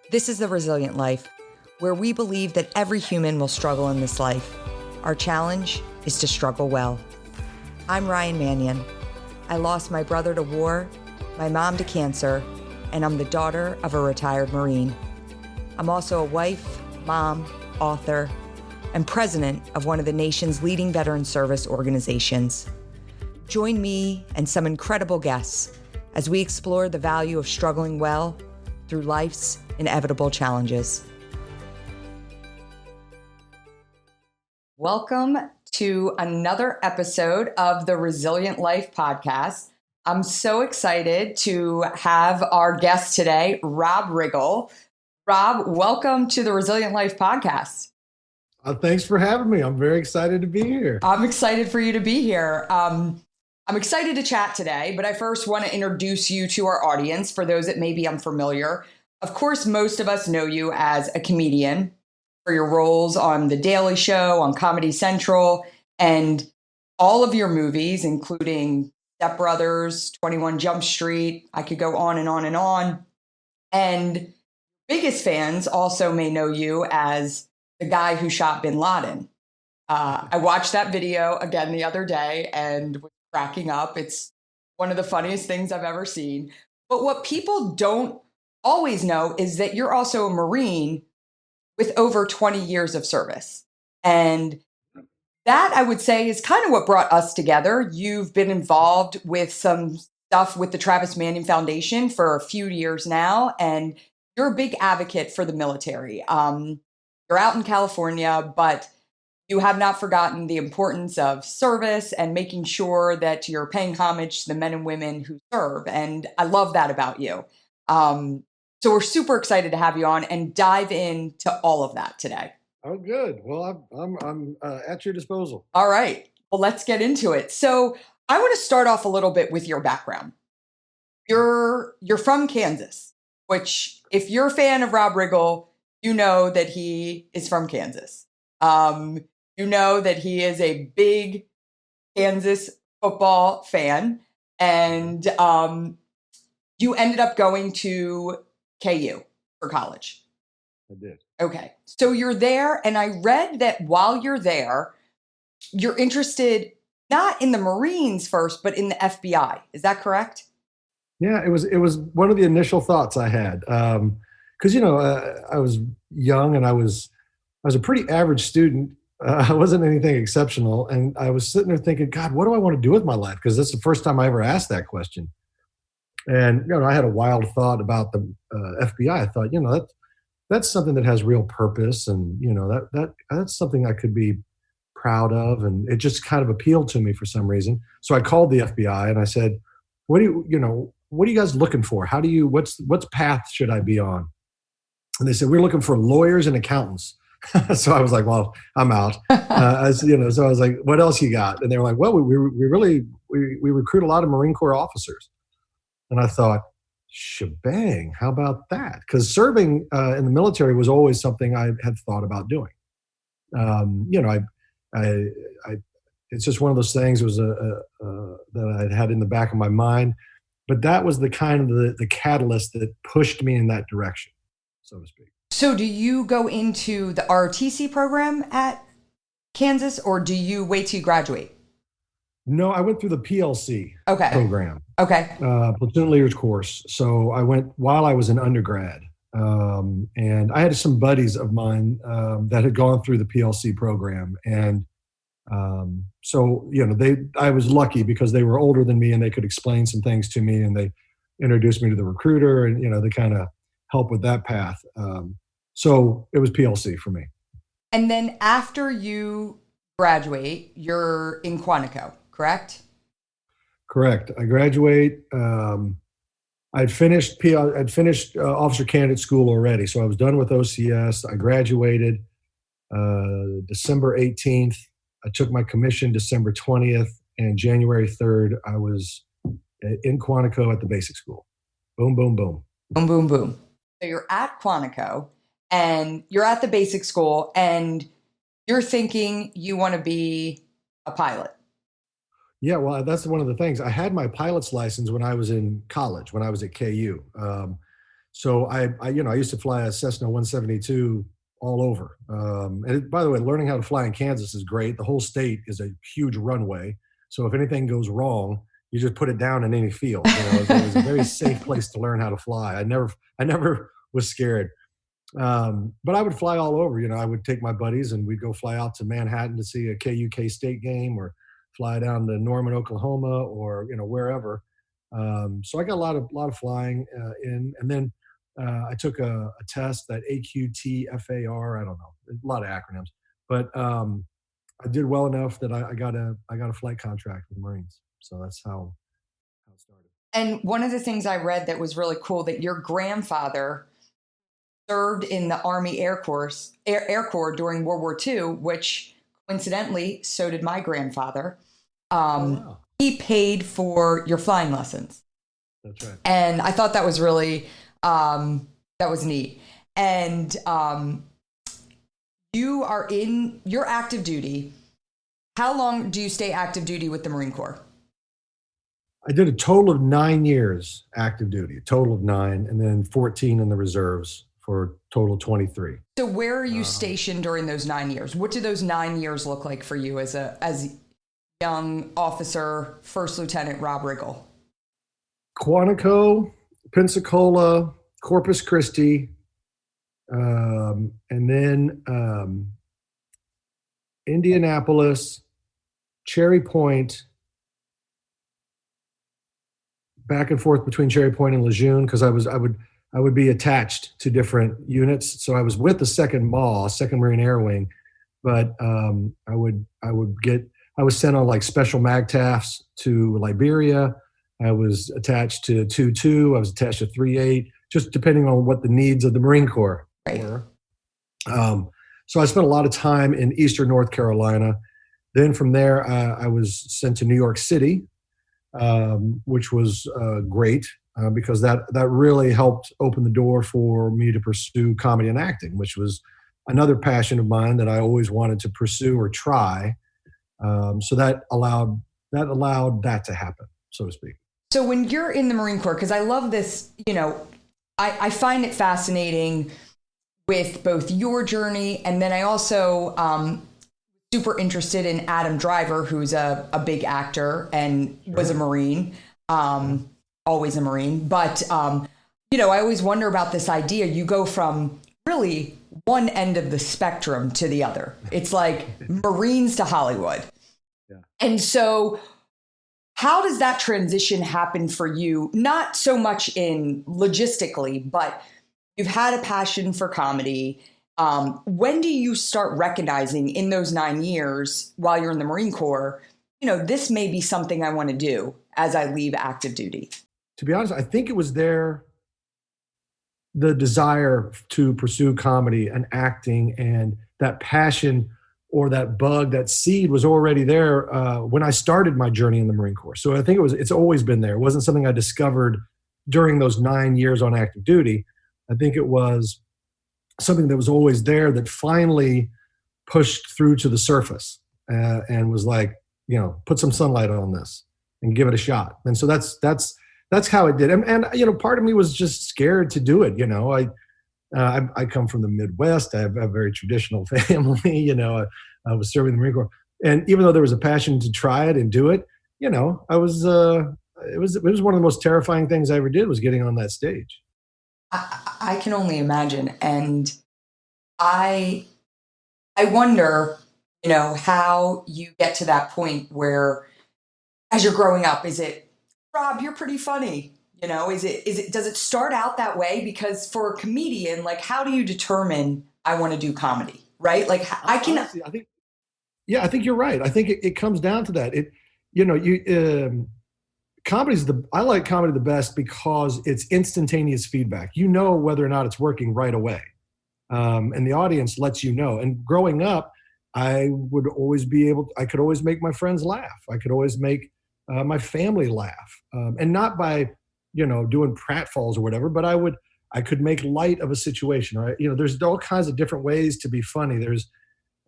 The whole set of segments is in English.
This is The Resilient Life, where we believe that every human will struggle in this life. Our challenge is to struggle well. I'm Ryan Manion. I lost my brother to war, my mom to cancer, and I'm the daughter of a retired Marine. I'm also a wife, mom, author, and president of one of the nation's leading veteran service organizations. Join me and some incredible guests as we explore the value of struggling well through life's inevitable challenges. Welcome to another episode of the Resilient Life podcast. I'm so excited to have our guest today, Rob Riggle. Rob, welcome to the Resilient Life podcast. Thanks for having me. I'm very excited to be here. I'm excited for you to be here. I'm excited to chat today, but I first want to introduce you to our audience for those that may be unfamiliar. Of course, most of us know you as a comedian for your roles on The Daily Show, on Comedy Central, and all of your movies, including Step Brothers, 21 Jump Street. I could go on and on and on. And biggest fans also may know you as the guy who shot bin Laden. I watched that video again the other day and was cracking up. It's one of the funniest things I've ever seen. But what people don't always know is that you're also a Marine with over 20 years of service. And that, I would say, is kind of what brought us together. You've been involved with some stuff with the Travis Manion Foundation for a few years now, and you're a big advocate for the military. You're out in California, but you have not forgotten the importance of service and making sure that you're paying homage to the men and women who serve. And I love that about you. So we're super excited to have you on and dive into all of that today. Oh, good. Well, I'm at your disposal. All right. Well, let's get into it. So I want to start off a little bit with your background. You're from Kansas, which if you're a fan of Rob Riggle, you know that he is from Kansas. You know that he is a big Kansas football fan. And you ended up going to KU for college. I did. Okay. So you're there, and I read that while you're there, you're interested not in the Marines first, but in the FBI. Is that correct? Yeah, it was one of the initial thoughts I had. Because, I was young and I was a pretty average student. I wasn't anything exceptional. And I was sitting there thinking, God, what do I want to do with my life? Because that's the first time I ever asked that question. And, I had a wild thought about the FBI. I thought, that's something that has real purpose. And, that's something I could be proud of. And it just kind of appealed to me for some reason. So I called the FBI and I said, what are you guys looking for? What's path should I be on? And they said, we're looking for lawyers and accountants. So I was like, well, I'm out. So I was like, what else you got? And they were like, well, we recruit a lot of Marine Corps officers. And I thought, shebang, how about that? Because serving in the military was always something I had thought about doing. It's just one of those things. It was that I had in the back of my mind. But that was the kind of the catalyst that pushed me in that direction, so to speak. So do you go into the ROTC program at Kansas, or do you wait till you graduate? No, I went through the PLC program. Okay. Platoon Leaders course. So I went while I was an undergrad. And I had some buddies of mine that had gone through the PLC program. And I was lucky because they were older than me and they could explain some things to me, and they introduced me to the recruiter, and, they kind of helped with that path. So it was PLC for me. And then after you graduate, you're in Quantico, correct? Correct. I graduate. I'd finished officer candidate school already. So I was done with OCS. I graduated December 18th. I took my commission December 20th, and January 3rd, I was in Quantico at the basic school. Boom, boom, boom. Boom, boom, boom. So you're at Quantico and you're at the basic school and you're thinking you want to be a pilot. Yeah, well, that's one of the things. I had my pilot's license when I was in college, when I was at KU. So I used to fly a Cessna 172 all over. By the way, learning how to fly in Kansas is great. The whole state is a huge runway. So if anything goes wrong, you just put it down in any field. It was a very safe place to learn how to fly. I never was scared. But I would fly all over. I would take my buddies and we'd go fly out to Manhattan to see a KU State game, or fly down to Norman, Oklahoma, or wherever. So I got a lot of flying in, and then I took a test, that AQTFAR. I don't know, a lot of acronyms, but I did well enough that I got a flight contract with the Marines. So that's how it started. And one of the things I read that was really cool, that your grandfather served in the Army Air Corps during World War II, which coincidentally, so did my grandfather. Wow. He paid for your flying lessons. That's right. And I thought that was really, that was neat. And you're active duty. How long do you stay active duty with the Marine Corps? I did a total of 9 years active duty, a total of 9, and then 14 in the reserves for a total of 23. So where are you stationed during those 9 years? What do those 9 years look like for you as young officer, First Lieutenant Rob Riggle? Quantico, Pensacola, Corpus Christi, and then Indianapolis, Cherry Point, back and forth between Cherry Point and Lejeune, because I would be attached to different units. So I was with the 2nd MAW, 2nd Marine Air Wing, but I was sent on like special MAGTAFs to Liberia. I was attached to 2-2. I was attached to 3-8, just depending on what the needs of the Marine Corps were. So I spent a lot of time in Eastern North Carolina. Then from there, I was sent to New York City, which was great because that really helped open the door for me to pursue comedy and acting, which was another passion of mine that I always wanted to pursue or try. So that allowed that to happen, so to speak. So when you're in the Marine Corps, because I love this, I find it fascinating with both your journey, and then I also super interested in Adam Driver, who's a big actor and was a Marine, always a Marine. But, I always wonder about this idea. You go from really one end of the spectrum to the other. It's like Marines to Hollywood. Yeah. And so how does that transition happen for you? Not so much in logistically, but you've had a passion for comedy. When do you start recognizing in those 9 years while you're in the Marine Corps, this may be something I want to do as I leave active duty? To be honest, I think it was the desire to pursue comedy and acting, and that passion or that bug, that seed was already there when I started my journey in the Marine Corps. So I think it's always been there. It wasn't something I discovered during those 9 years on active duty. I think it was something that was always there that finally pushed through to the surface and was like, put some sunlight on this and give it a shot. And so that's how it did. And part of me was just scared to do it. I come from the Midwest. I have a very traditional family. I was serving the Marine Corps, and even though there was a passion to try it and do it, I was. It was one of the most terrifying things I ever did, was getting on that stage. I can only imagine, and I wonder, how you get to that point where, as you're growing up, is it, Rob, you're pretty funny. Does it start out that way? Because for a comedian, like, how do you determine I want to do comedy, right? Like, Honestly, I think you're right. I think it comes down to that. I like comedy the best because it's instantaneous feedback. Whether or not it's working right away. And the audience lets you know. And growing up, I could always make my friends laugh. I could always make my family laugh. And not by, doing pratfalls or whatever, but I could make light of a situation, right? There's all kinds of different ways to be funny. There's,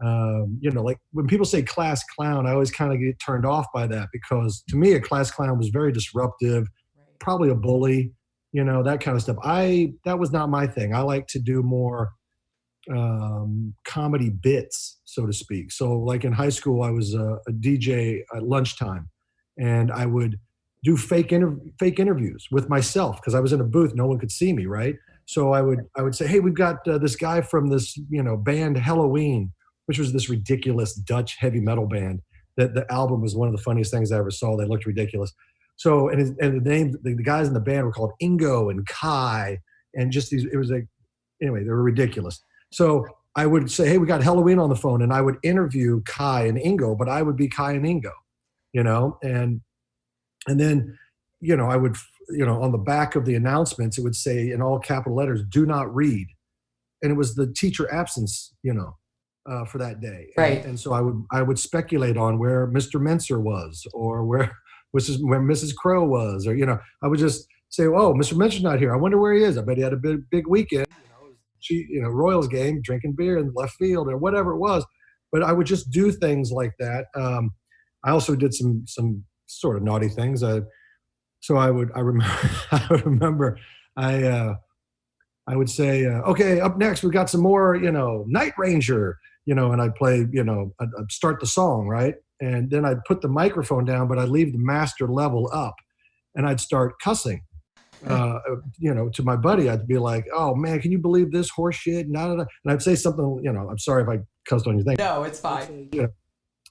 like when people say class clown, I always kind of get turned off by that, because to me, a class clown was very disruptive, probably a bully. that kind of stuff. That was not my thing. I like to do more comedy bits, so to speak. So like in high school, I was a DJ at lunchtime, and I would do fake interviews with myself because I was in a booth, no one could see me, right? So I would say, hey, we've got this guy from this band Halloween, which was this ridiculous Dutch heavy metal band. That the album was one of the funniest things I ever saw. They looked ridiculous. So and the guys in the band were called Ingo and Kai, and just these. It was like, anyway, they were ridiculous. So I would say, hey, we got Halloween on the phone, and I would interview Kai and Ingo, but I would be Kai and Ingo, and then, I would, on the back of the announcements, it would say in all capital letters, "Do not read," and it was the teacher absence, for that day. Right. And so I would speculate on where Mr. Menser was, or where Mrs. Crow was, or I would just say, "Oh, Mr. Menser's not here. I wonder where he is. I bet he had a big weekend." Royals game, drinking beer in left field or whatever it was. But I would just do things like that. I also did some sort of naughty things. I remember I would say, okay, up next we got some more, Night Ranger, and I'd play, I'd start the song, right? And then I'd put the microphone down, but I'd leave the master level up, and I'd start cussing. To my buddy, I'd be like, "Oh man, can you believe this horse shit?" And I'd say something, I'm sorry if I cussed on your thing. No, it's fine.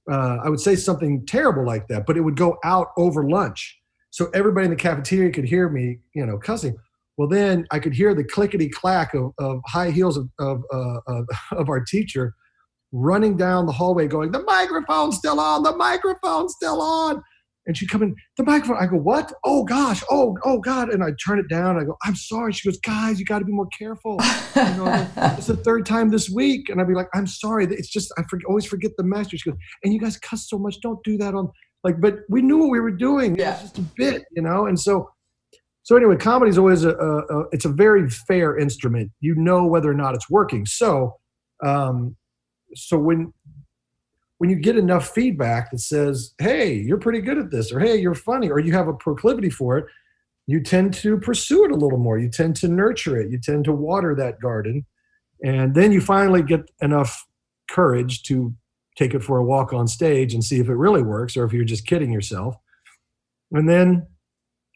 I would say something terrible like that, but it would go out over lunch, so everybody in the cafeteria could hear me, cussing. Well, then I could hear the clickety clack of high heels of our teacher running down the hallway, going, "The microphone's still on! The microphone's still on!" And she'd come in, "The microphone." I go, "What? Oh gosh, oh God!" And I turn it down. I go, "I'm sorry." She goes, "Guys, you got to be more careful. It's the third time this week." And I'd be like, "I'm sorry. It's just always forget the message." She goes, "And you guys cuss so much. Don't do that on But we knew what we were doing. Yeah. It was just a bit, And so anyway, comedy is always it's a very fair instrument. You know whether or not it's working. So when you get enough feedback that says, "Hey, you're pretty good at this," or "Hey, you're funny," or you have a proclivity for it, you tend to pursue it a little more. You tend to nurture it. You tend to water that garden. And then you finally get enough courage to take it for a walk on stage and see if it really works, or if you're just kidding yourself. And then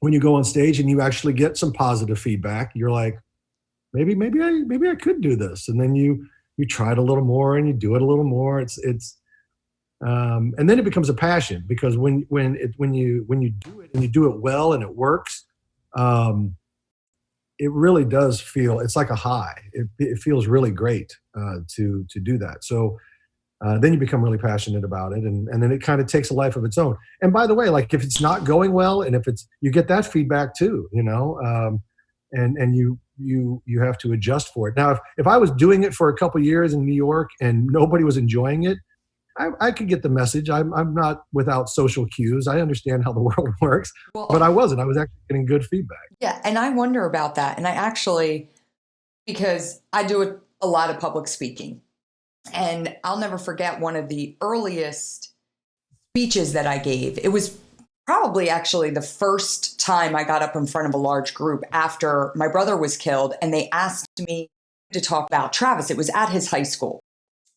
when you go on stage and you actually get some positive feedback, you're like, maybe I could do this. And then you try it a little more, and you do it a little more. And then it becomes a passion, because when you do it and you do it well and it works, it really does feel, it's like a high. It feels really great to do that. So then you become really passionate about it, and then it kind of takes a life of its own. And by the way, like if it's not going well, and if you get that feedback too, and you have to adjust for it. Now, if I was doing it for a couple years in New York and nobody was enjoying it, I could get the message. I'm not without social cues. I understand how the world works, but I wasn't. I was actually getting good feedback. Yeah, and I wonder about that. And I actually, because I do a lot of public speaking, and I'll never forget one of the earliest speeches that I gave. It was probably actually the first time I got up in front of a large group after my brother was killed, and they asked me to talk about Travis. It was at his high school.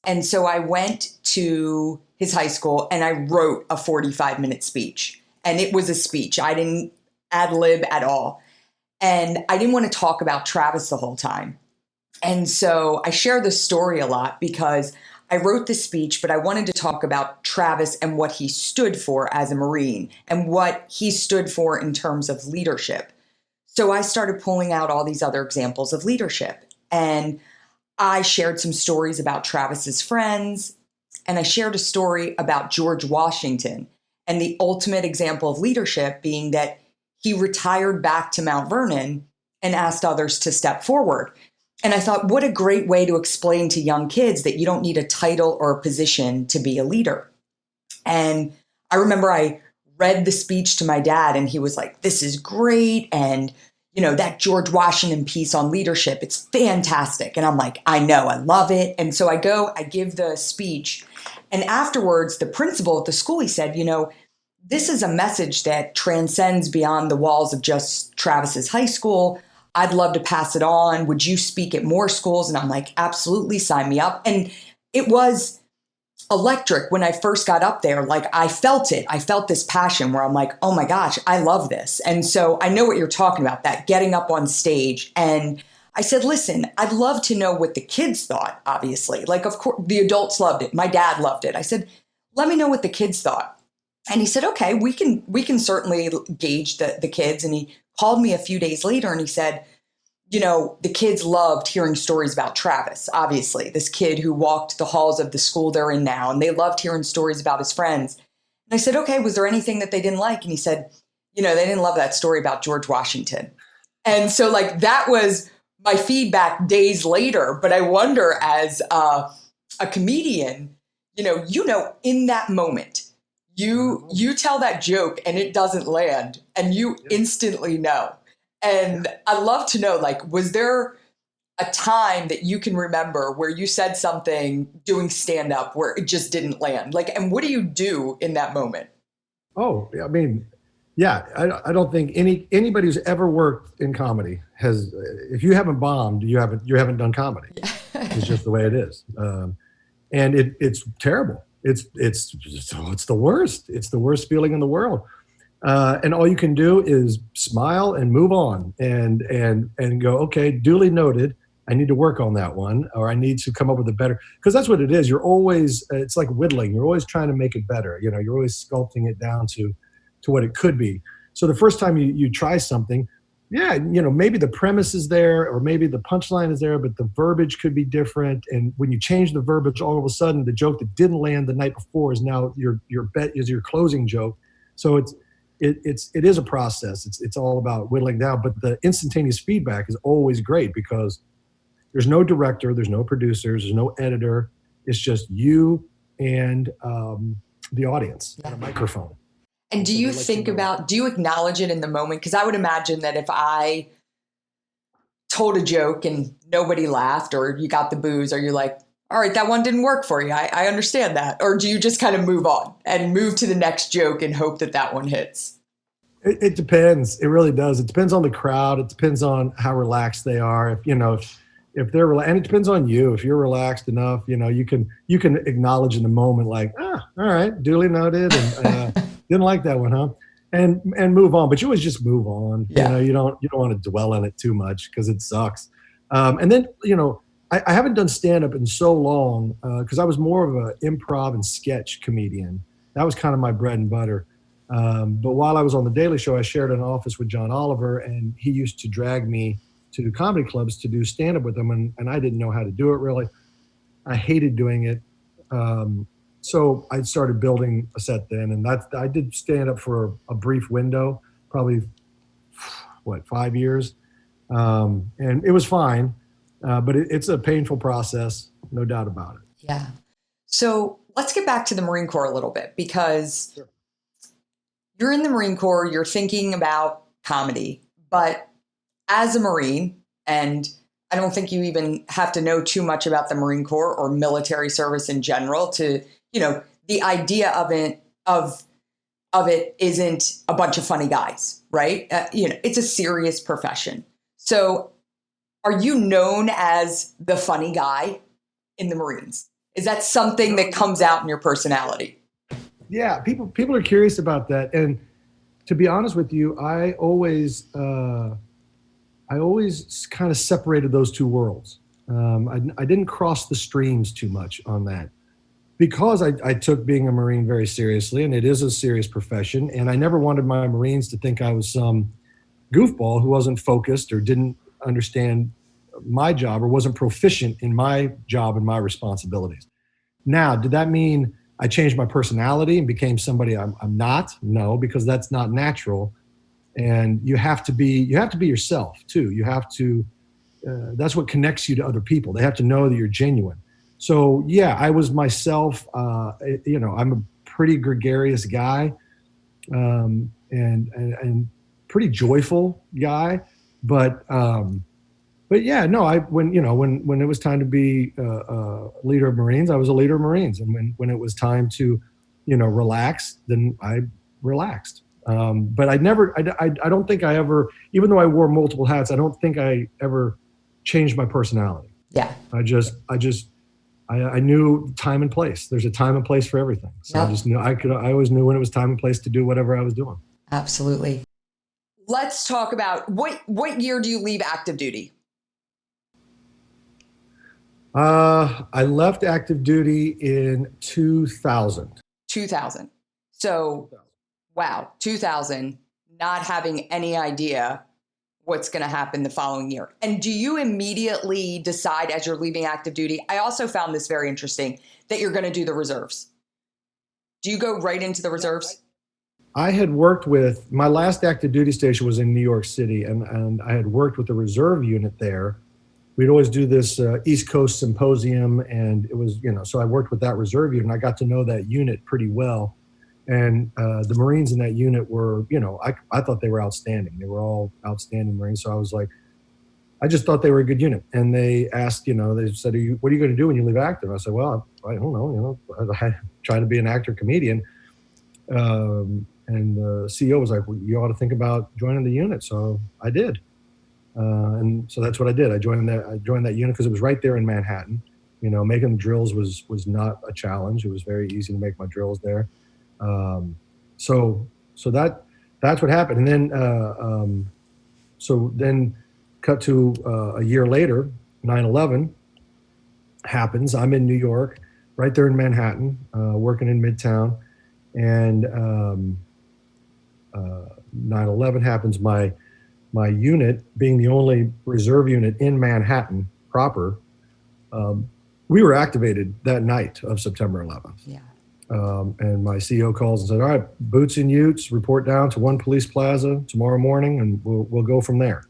And so I went to his high school and I wrote a 45-minute speech. And it was a speech. I didn't ad lib at all. And I didn't want to talk about Travis the whole time. And so I share this story a lot because I wrote the speech, but I wanted to talk about Travis and what he stood for as a Marine and what he stood for in terms of leadership. So I started pulling out all these other examples of leadership. And I shared some stories about Travis's friends, and I shared a story about George Washington and the ultimate example of leadership being that he retired back to Mount Vernon and asked others to step forward. And I thought, what a great way to explain to young kids that you don't need a title or a position to be a leader. And I remember I read the speech to my dad, and he was like, "This is great. And that George Washington piece on leadership, it's fantastic." And I'm like, "I know, I love it." And so I give the speech. And afterwards, the principal at the school, he said, this is a message that transcends beyond the walls of just Travis's high school. I'd love to pass it on. Would you speak at more schools? And I'm like, absolutely, sign me up. And it was electric when I first got up there. Like, I felt it. I felt this passion where I'm like, oh my gosh, I love this. And so I know what you're talking about, that getting up on stage. And I said, listen, I'd love to know what the kids thought, obviously. Like, of course, the adults loved it. My dad loved it. I said, let me know what the kids thought. And he said, okay, we can certainly gauge the kids. And he called me a few days later and he said, you know, the kids loved hearing stories about Travis, obviously, this kid who walked the halls of the school they're in now. And they loved hearing stories about his friends. And I said, okay, was there anything that they didn't like? And he said, you know, they didn't love that story about George Washington. And so like that was my feedback days later. But I wonder, as a comedian, you know, in that moment, you tell that joke and it doesn't land and you instantly know. And I'd love to know, like, was there a time that you can remember where you said something doing stand-up where it just didn't land? Like, and what do you do in that moment? Oh, I mean, yeah, I don't think anybody who's ever worked in comedy has, if you haven't bombed, you haven't done comedy. It's just the way it is. And it's terrible. It's the worst. It's the worst feeling in the world. And all you can do is smile and move on and go, okay, duly noted. I need to work on that one, or I need to come up with a better, because that's what it is. You're always, it's like whittling. You're always trying to make it better. You know, you're always sculpting it down to what it could be. So the first time you try something, yeah, you know, maybe the premise is there, or maybe the punchline is there, but the verbiage could be different. And when you change the verbiage, all of a sudden the joke that didn't land the night before is now your bet is your closing joke. So it is a process. It's all about whittling down, but the instantaneous feedback is always great because there's no director, there's no producers, there's no editor. It's just you and the audience and a microphone. And do you do you acknowledge it in the moment? Because I would imagine that if I told a joke and nobody laughed, or you got the boos, or you're like, all right, that one didn't work for you. I understand that. Or do you just kind of move on and move to the next joke and hope that one hits? It depends. It really does. It depends on the crowd. It depends on how relaxed they are. If they're and it depends on you. If you're relaxed enough, you know, you can acknowledge in the moment, like, all right, duly noted, and didn't like that one, huh? And move on. But you always just move on. Yeah. You know, you don't want to dwell on it too much because it sucks. And then, you know, I haven't done stand-up in so long because I was more of an improv and sketch comedian. That was kind of my bread and butter. But while I was on The Daily Show, I shared an office with John Oliver, and he used to drag me to comedy clubs to do stand-up with him, and I didn't know how to do it, really. I hated doing it. So I started building a set then, and I did stand-up for a brief window, probably, 5 years? And it was fine. But it's a painful process, no doubt about it. Yeah. So let's get back to the Marine Corps a little bit, because sure. You're in the Marine Corps, you're thinking about comedy, but as a Marine, and I don't think you even have to know too much about the Marine Corps or military service in general to, you know, the idea of it isn't a bunch of funny guys, right? You know, it's a serious profession. So are you known as the funny guy in the Marines? Is that something that comes out in your personality? Yeah, people are curious about that. And to be honest with you, I always kind of separated those two worlds. I didn't cross the streams too much on that because I took being a Marine very seriously, and it is a serious profession. And I never wanted my Marines to think I was some goofball who wasn't focused or didn't understand my job or wasn't proficient in my job and my responsibilities. Now, did that mean I changed my personality and became somebody I'm not? No, because that's not natural. And you have to be yourself too. You have to, that's what connects you to other people. They have to know that you're genuine. So yeah, I was myself. You know, I'm a pretty gregarious guy, and pretty joyful guy. But yeah, no, when it was time to be a leader of Marines, I was a leader of Marines. And when it was time to, you know, relax, then I relaxed. But I don't think I ever, even though I wore multiple hats, I don't think I ever changed my personality. Yeah. I knew time and place. There's a time and place for everything. So I just knew I always knew when it was time and place to do whatever I was doing. Absolutely. Let's talk about what year do you leave active duty? I left active duty in 2000. 2000. So, wow, 2000, not having any idea what's going to happen the following year. And do you immediately decide as you're leaving active duty? I also found this very interesting that you're going to do the reserves. Do you go right into the reserves? I had worked with, my last active duty station was in New York City, and I had worked with the reserve unit there. We'd always do this East Coast symposium, and it was, so I worked with that reserve unit, and I got to know that unit pretty well. And the Marines in that unit were, I thought they were outstanding. They were all outstanding Marines. So I was like, I just thought they were a good unit. And they asked, they said, what are you going to do when you leave active? I said, well, I don't know, I try to be an actor comedian. And the CEO was like, well, you ought to think about joining the unit. So I did. And so that's what I did. I joined that unit because it was right there in Manhattan. Making the drills was not a challenge. It was very easy to make my drills there. So that's what happened. And then, so then cut to a year later, 9/11 happens. I'm in New York, right there in Manhattan, working in Midtown. And 9/11 happens. My unit, being the only reserve unit in Manhattan proper, we were activated that night of September 11th. Yeah. And my CEO calls and said, all right, boots and utes, report down to One Police Plaza tomorrow morning, and we'll go from there.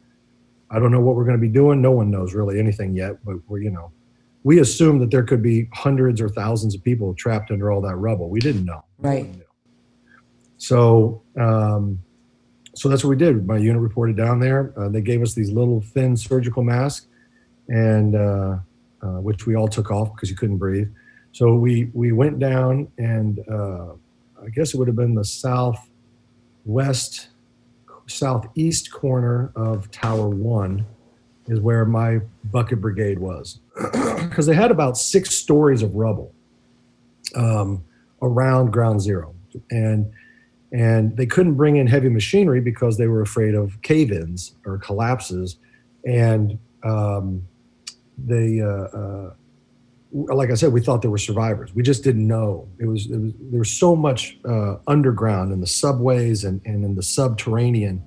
I don't know what we're going to be doing. No one knows really anything yet, but we assumed that there could be hundreds or thousands of people trapped under all that rubble. We didn't know. Right. So that's what we did. My unit reported down there. They gave us these little thin surgical masks, and which we all took off because you couldn't breathe. So we went down, and I guess it would have been the southeast corner of Tower 1 is where my bucket brigade was, because they had about 6 stories of rubble around ground zero, and they couldn't bring in heavy machinery because they were afraid of cave-ins or collapses, and like I said, we thought there were survivors. We just didn't know. There was so much underground in the subways and in the subterranean.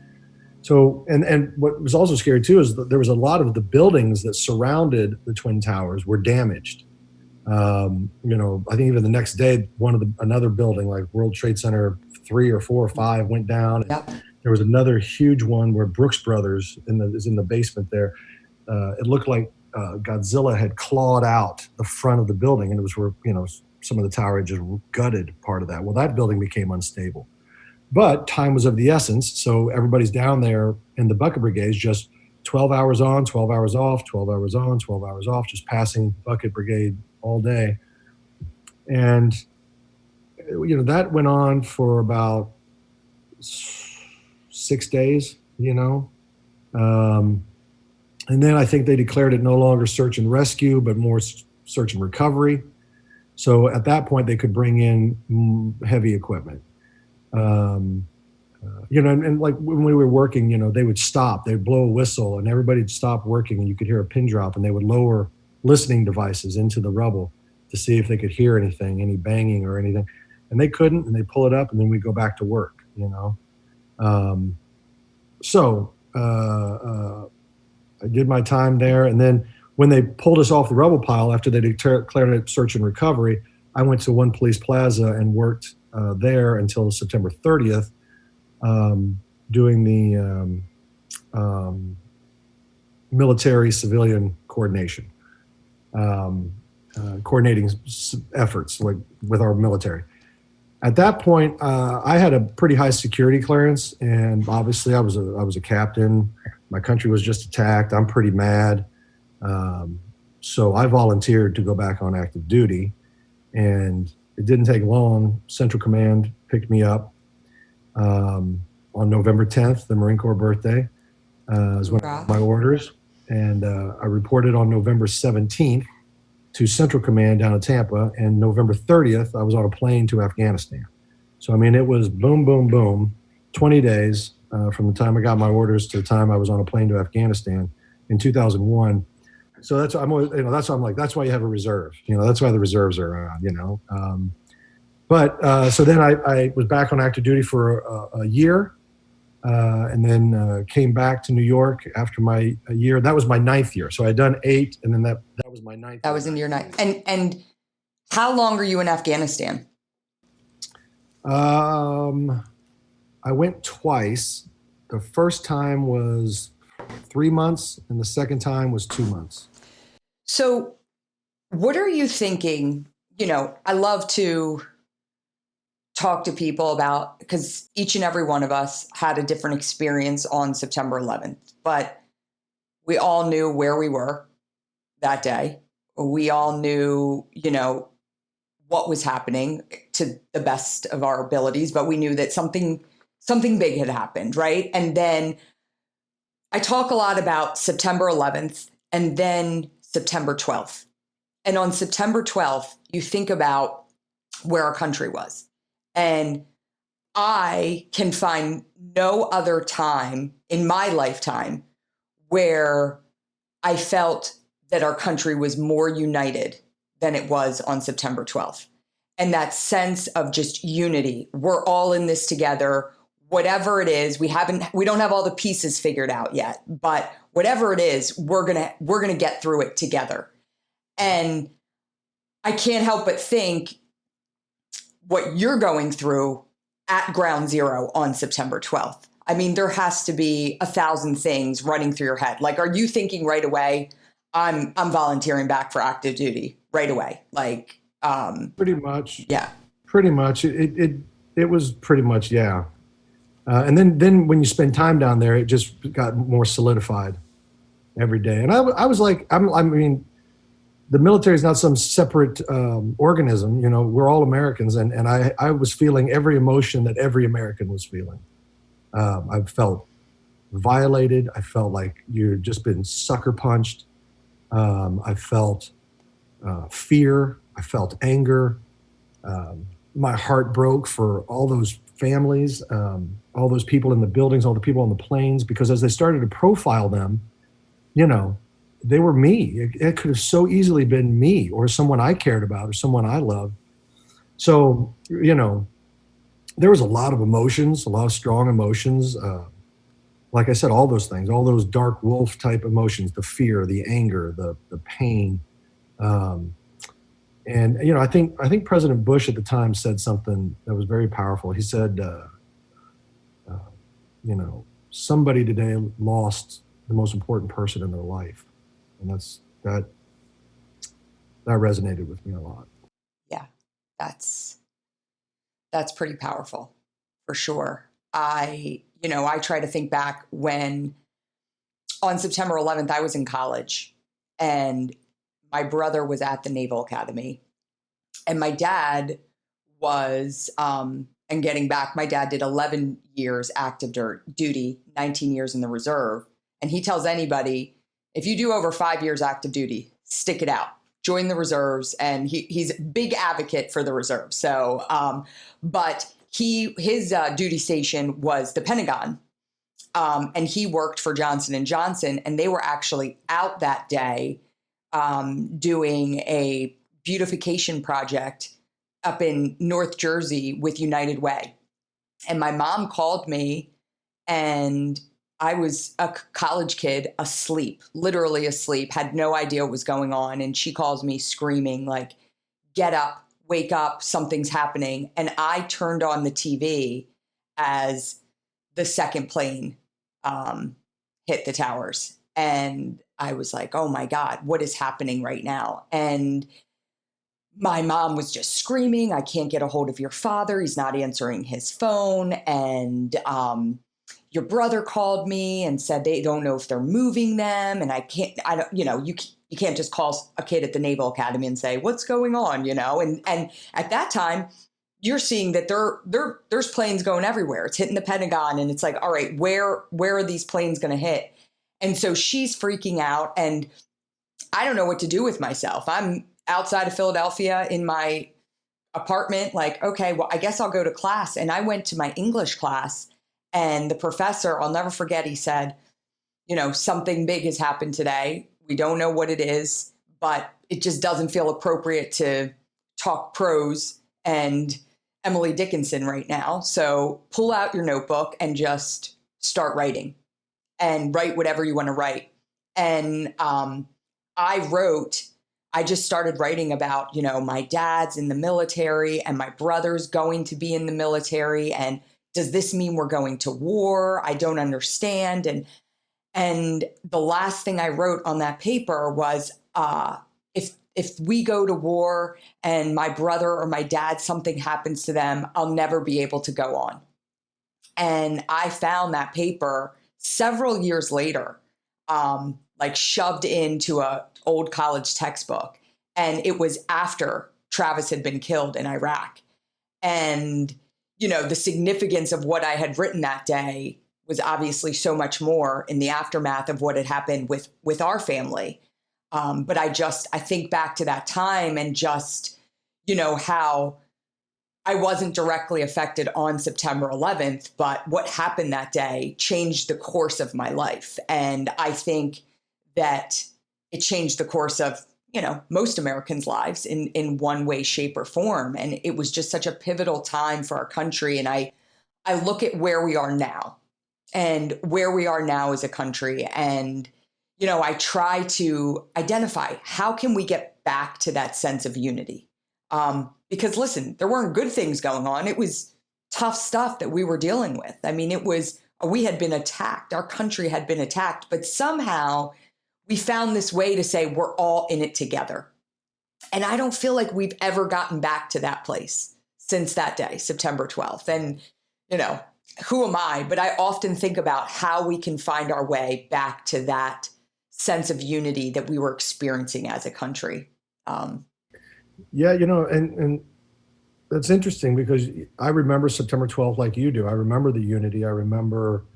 So, and what was also scary too is that there was a lot of the buildings that surrounded the Twin Towers were damaged. I think even the next day, another building like World Trade Center 3 or 4 or 5 went down. Yep. There was another huge one where Brooks Brothers is in the basement there. It looked like Godzilla had clawed out the front of the building, and it was where some of the tower had just gutted part of that. Well, that building became unstable, but time was of the essence, so everybody's down there in the bucket brigades, just 12 hours on, 12 hours off, 12 hours on, 12 hours off, just passing bucket brigade all day. And that went on for about 6 days. And then I think they declared it no longer search and rescue, but more search and recovery. So at that point, they could bring in heavy equipment. And like when we were working, they would stop, they'd blow a whistle, and everybody'd stop working, and you could hear a pin drop, and they would lower listening devices into the rubble to see if they could hear anything, any banging or anything. And they couldn't, and they pull it up, and then we go back to work, I did my time there, and then when they pulled us off the rubble pile after they declared it search and recovery, I went to One Police Plaza and worked there until September 30th, doing the military-civilian coordination, coordinating efforts with our military. At that point, I had a pretty high security clearance, and obviously I was a captain. My country was just attacked. I'm pretty mad. So I volunteered to go back on active duty, and it didn't take long. Central Command picked me up, on November 10th, the Marine Corps birthday, is when I got my orders. And I reported on November 17th to Central Command down in Tampa. And November 30th, I was on a plane to Afghanistan. So, I mean, it was boom, boom, boom, 20 days from the time I got my orders to the time I was on a plane to Afghanistan in 2001. So that's why I'm always, that's why I'm like, that's why you have a reserve. That's why the reserves are around, so then I was back on active duty for a year, and then came back to New York after my year. That was my 9th year. So I'd done 8, and then that was my 9th. That was in your 9th. And how long were you in Afghanistan? I went twice. The first time was 3 months, and the second time was 2 months. So what are you thinking? I love to talk to people about, because each and every one of us had a different experience on September 11th, but we all knew where we were that day. We all knew, what was happening to the best of our abilities, but we knew that something big had happened, right? And then I talk a lot about September 11th and then September 12th. And on September 12th, you think about where our country was. And I can find no other time in my lifetime where I felt that our country was more united than it was on September 12th. And that sense of just unity. We're all in this together. Whatever it is, we don't have all the pieces figured out yet, but whatever it is, we're gonna get through it together. And I can't help but think what you're going through at ground zero on September 12th. I mean, there has to be 1,000 things running through your head. Like, are you thinking right away, I'm volunteering back for active duty right away? Like, pretty much. Yeah. Pretty much. It was pretty much, yeah. And then when you spend time down there, it just got more solidified every day. And I was like, I mean, the military is not some separate organism. We're all Americans. And I was feeling every emotion that every American was feeling. I felt violated. I felt like you'd just been sucker punched. I felt fear. I felt anger. My heart broke for all those families, all those people in the buildings, all the people on the planes, because as they started to profile them, they were me. It could have so easily been me or someone I cared about or someone I loved. So, there was a lot of emotions, a lot of strong emotions. Like I said, all those things, all those dark wolf type emotions, the fear, the anger, the pain. And, I think President Bush at the time said something that was very powerful. He said, somebody today lost the most important person in their life. And that resonated with me a lot. Yeah, that's pretty powerful for sure. I try to think back when on September 11th, I was in college and my brother was at the Naval Academy and my dad was, and getting back, my dad did 11 years active duty, 19 years in the reserve. And he tells anybody, if you do over 5 years active duty, stick it out, join the reserves. And he's a big advocate for the reserves. So, but his duty station was the Pentagon. And he worked for Johnson & Johnson, and they were actually out that day doing a beautification project up in North Jersey with United Way. And my mom called me, and I was a college kid asleep, literally asleep, had no idea what was going on. And she calls me screaming, like, get up, wake up, something's happening. And I turned on the TV as the second plane hit the towers. And I was like, oh my God, what is happening right now? And my mom was just screaming, I can't get a hold of your father. He's not answering his phone. And your brother called me and said they don't know if they're moving them. And you can't just call a kid at the Naval Academy and say, what's going on, And at that time, you're seeing that there's planes going everywhere. It's hitting the Pentagon, and it's like, all right, where are these planes going to hit? And so she's freaking out, and I don't know what to do with myself. I'm outside of Philadelphia in my apartment, like, okay, well, I guess I'll go to class. And I went to my English class, and the professor, I'll never forget, he said, something big has happened today. We don't know what it is, but it just doesn't feel appropriate to talk prose and Emily Dickinson right now. So pull out your notebook and just start writing and write whatever you want to write. And I just started writing about, my dad's in the military and my brother's going to be in the military. And does this mean we're going to war? I don't understand. And the last thing I wrote on that paper was, if we go to war and my brother or my dad, something happens to them, I'll never be able to go on. And I found that paper several years later, like shoved into a old college textbook. And it was after Travis had been killed in Iraq. And, the significance of what I had written that day was obviously so much more in the aftermath of what had happened with our family. But I think back to that time and just, how I wasn't directly affected on September 11th, but what happened that day changed the course of my life. And I think that it changed the course of, most Americans' lives in one way, shape, or form. And it was just such a pivotal time for our country. And I look at where we are now and where we are now as a country. And, I try to identify how can we get back to that sense of unity? Because listen, there weren't good things going on. It was tough stuff that we were dealing with. I mean, we had been attacked. Our country had been attacked, but somehow we found this way to say we're all in it together. And I don't feel like we've ever gotten back to that place since that day, September 12th. And, who am I? But I often think about how we can find our way back to that sense of unity that we were experiencing as a country. Yeah, and that's interesting because I remember September 12th like you do. I remember the unity. I remember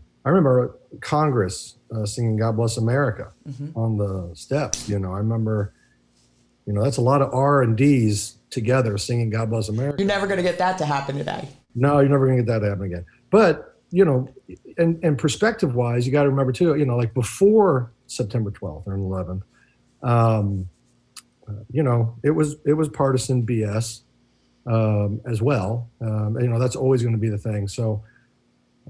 Congress singing "God Bless America" on the steps. I remember, that's a lot of R&Ds together singing "God Bless America." You're never going to get that to happen today. No, you're never going to get that to happen again. But, and perspective-wise, you got to remember too, like before September 12th or 11th, it was partisan BS as well. That's always going to be the thing. So,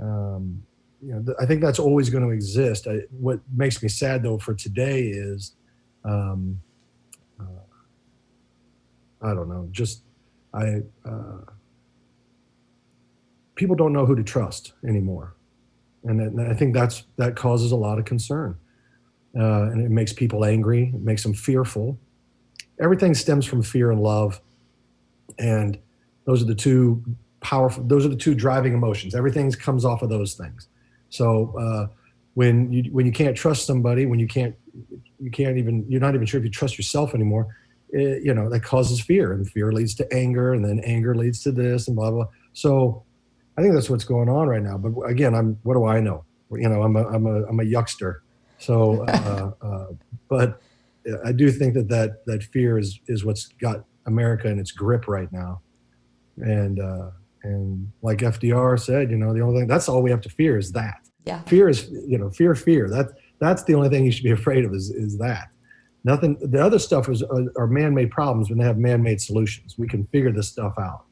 I think that's always going to exist. What makes me sad though for today is, I don't know, people don't know who to trust anymore. And I think that causes a lot of concern. And it makes people angry. It makes them fearful. Everything stems from fear and love. And those are the two driving emotions. Everything comes off of those things. So when you can't trust somebody, when you're not even sure if you trust yourself anymore, that causes fear, and fear leads to anger, and then anger leads to this and blah, blah. So I think that's what's going on right now. But again, what do I know? I'm a yuckster. So, but I do think that fear is what's got America in its grip right now. And like FDR said, the only thing, that's all we have to fear is that. Yeah. Fear is, fear. That's the only thing you should be afraid of is that. Nothing. The other stuff are man-made problems when they have man-made solutions. We can figure this stuff out.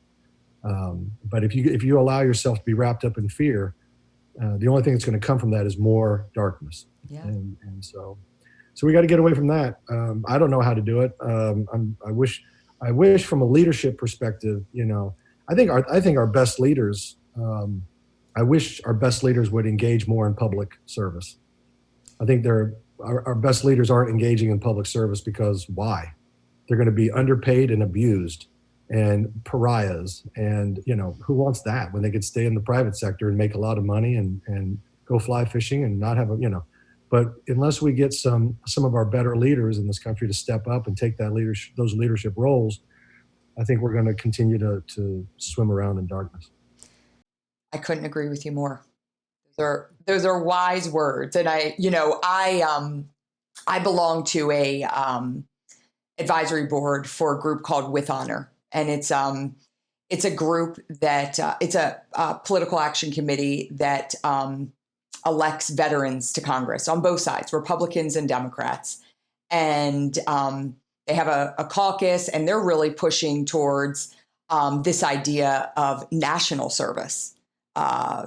But if you allow yourself to be wrapped up in fear, the only thing that's going to come from that is more darkness. Yeah. And so we got to get away from that. I don't know how to do it. I wish from a leadership perspective, I think our best leaders, I wish our best leaders would engage more in public service. I think our best leaders aren't engaging in public service because why? They're going to be underpaid and abused and pariahs. And, who wants that when they could stay in the private sector and make a lot of money and go fly fishing and not have but unless we get some of our better leaders in this country to step up and take those leadership roles, I think we're going to continue to swim around in darkness. I couldn't agree with you more. Those are wise words. And I belong to a advisory board for a group called With Honor, and it's a group that it's a political action committee that elects veterans to Congress on both sides, Republicans and Democrats, and they have a caucus, and they're really pushing towards this idea of national service.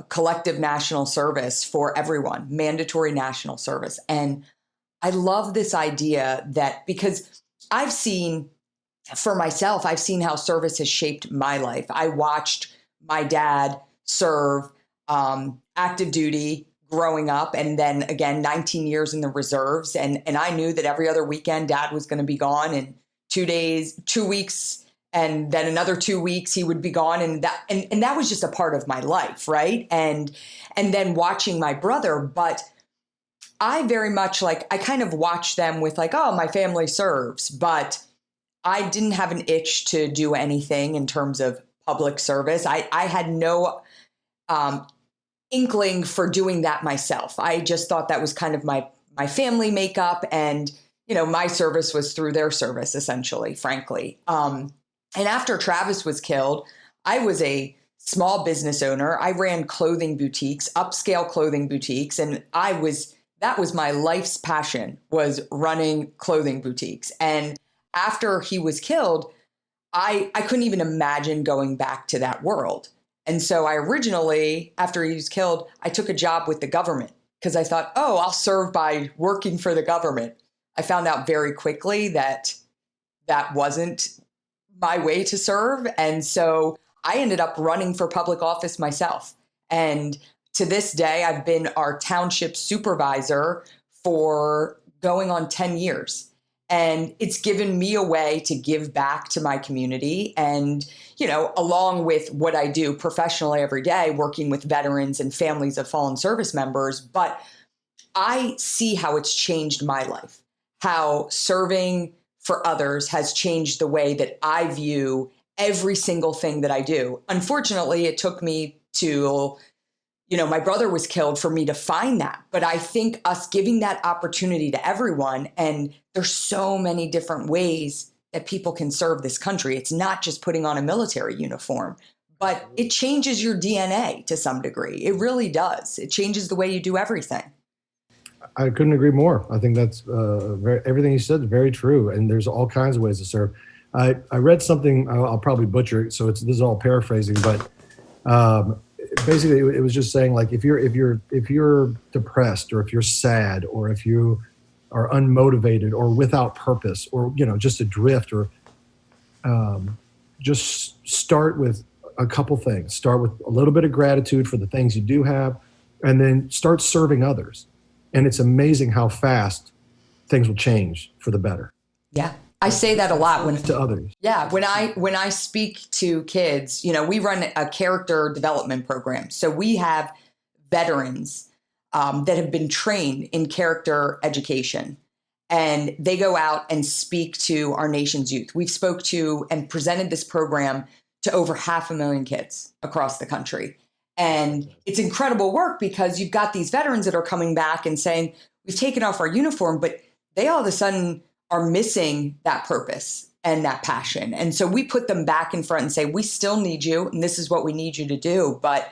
Collective national service for everyone, mandatory national service. And I love this idea that, because I've seen for myself, I've seen how service has shaped my life. I watched my dad serve active duty growing up, and then again, 19 years in the reserves. And I knew that every other weekend dad was going to be gone, and 2 weeks, and then another 2 weeks he would be gone. And that was just a part of my life. Right. And then watching my brother, but I very much I kind of watched them with oh, my family serves, but I didn't have an itch to do anything in terms of public service. I had no inkling for doing that myself. I just thought that was kind of my family makeup. And, my service was through their service, essentially, frankly. And after Travis was killed, I was a small business owner. I ran clothing boutiques, upscale clothing boutiques. And that was my life's passion, was running clothing boutiques. And after he was killed, I couldn't even imagine going back to that world. And so I originally, after he was killed, I took a job with the government because I thought, oh, I'll serve by working for the government. I found out very quickly that wasn't my way to serve. And so I ended up running for public office myself. And to this day, I've been our township supervisor for going on 10 years. And it's given me a way to give back to my community. And, along with what I do professionally every day, working with veterans and families of fallen service members, but I see how it's changed my life, how serving for others has changed the way that I view every single thing that I do. Unfortunately, it took me to, my brother was killed for me to find that. But I think us giving that opportunity to everyone, and there's so many different ways that people can serve this country. It's not just putting on a military uniform, but it changes your DNA to some degree. It really does. It changes the way you do everything. I couldn't agree more. I think that's everything you said is very true. And there's all kinds of ways to serve. I read something, I'll probably butcher it, so this is all paraphrasing, but basically it was just saying, if you're depressed, or if you're sad, or if you are unmotivated or without purpose, or just adrift, or just start with a couple things. Start with a little bit of gratitude for the things you do have, and then start serving others. And it's amazing how fast things will change for the better. Yeah. I say that a lot to others. Yeah. When I speak to kids, we run a character development program. So we have veterans that have been trained in character education, and they go out and speak to our nation's youth. We've spoke to and presented this program to over 500,000 kids across the country. And it's incredible work, because you've got these veterans that are coming back and saying, we've taken off our uniform, but they all of a sudden are missing that purpose and that passion. And so we put them back in front and say, we still need you, and this is what we need you to do. But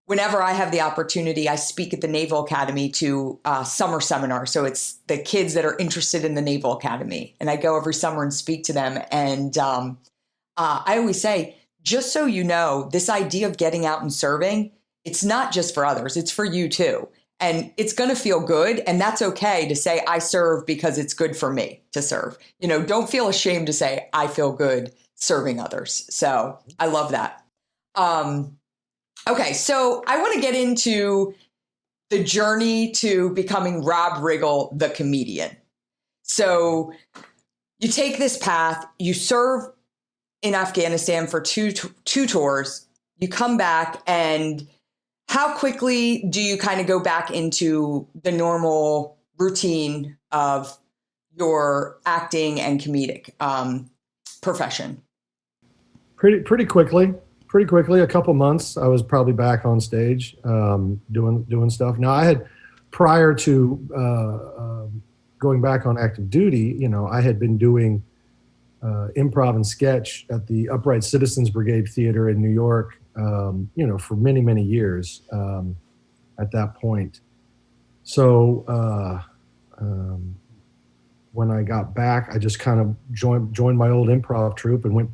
whenever I have the opportunity, I speak at the Naval Academy to summer seminar. So it's the kids that are interested in the Naval Academy. And I go every summer and speak to them. And I always say, just so you know, this idea of getting out and serving, it's not just for others, it's for you too. And it's going to feel good. And that's okay to say, I serve because it's good for me to serve. Don't feel ashamed to say, I feel good serving others. So I love that. Okay, so I want to get into the journey to becoming Rob Riggle, the comedian. So you take this path, you serve in Afghanistan for two tours, you come back, and how quickly do you kind of go back into the normal routine of your acting and comedic profession? Pretty quickly, a couple months, I was probably back on stage, doing stuff. Now I had, prior to going back on active duty, I had been doing improv and sketch at the Upright Citizens Brigade Theater in New York, for many, many years at that point. So when I got back, I just kind of joined my old improv troupe and went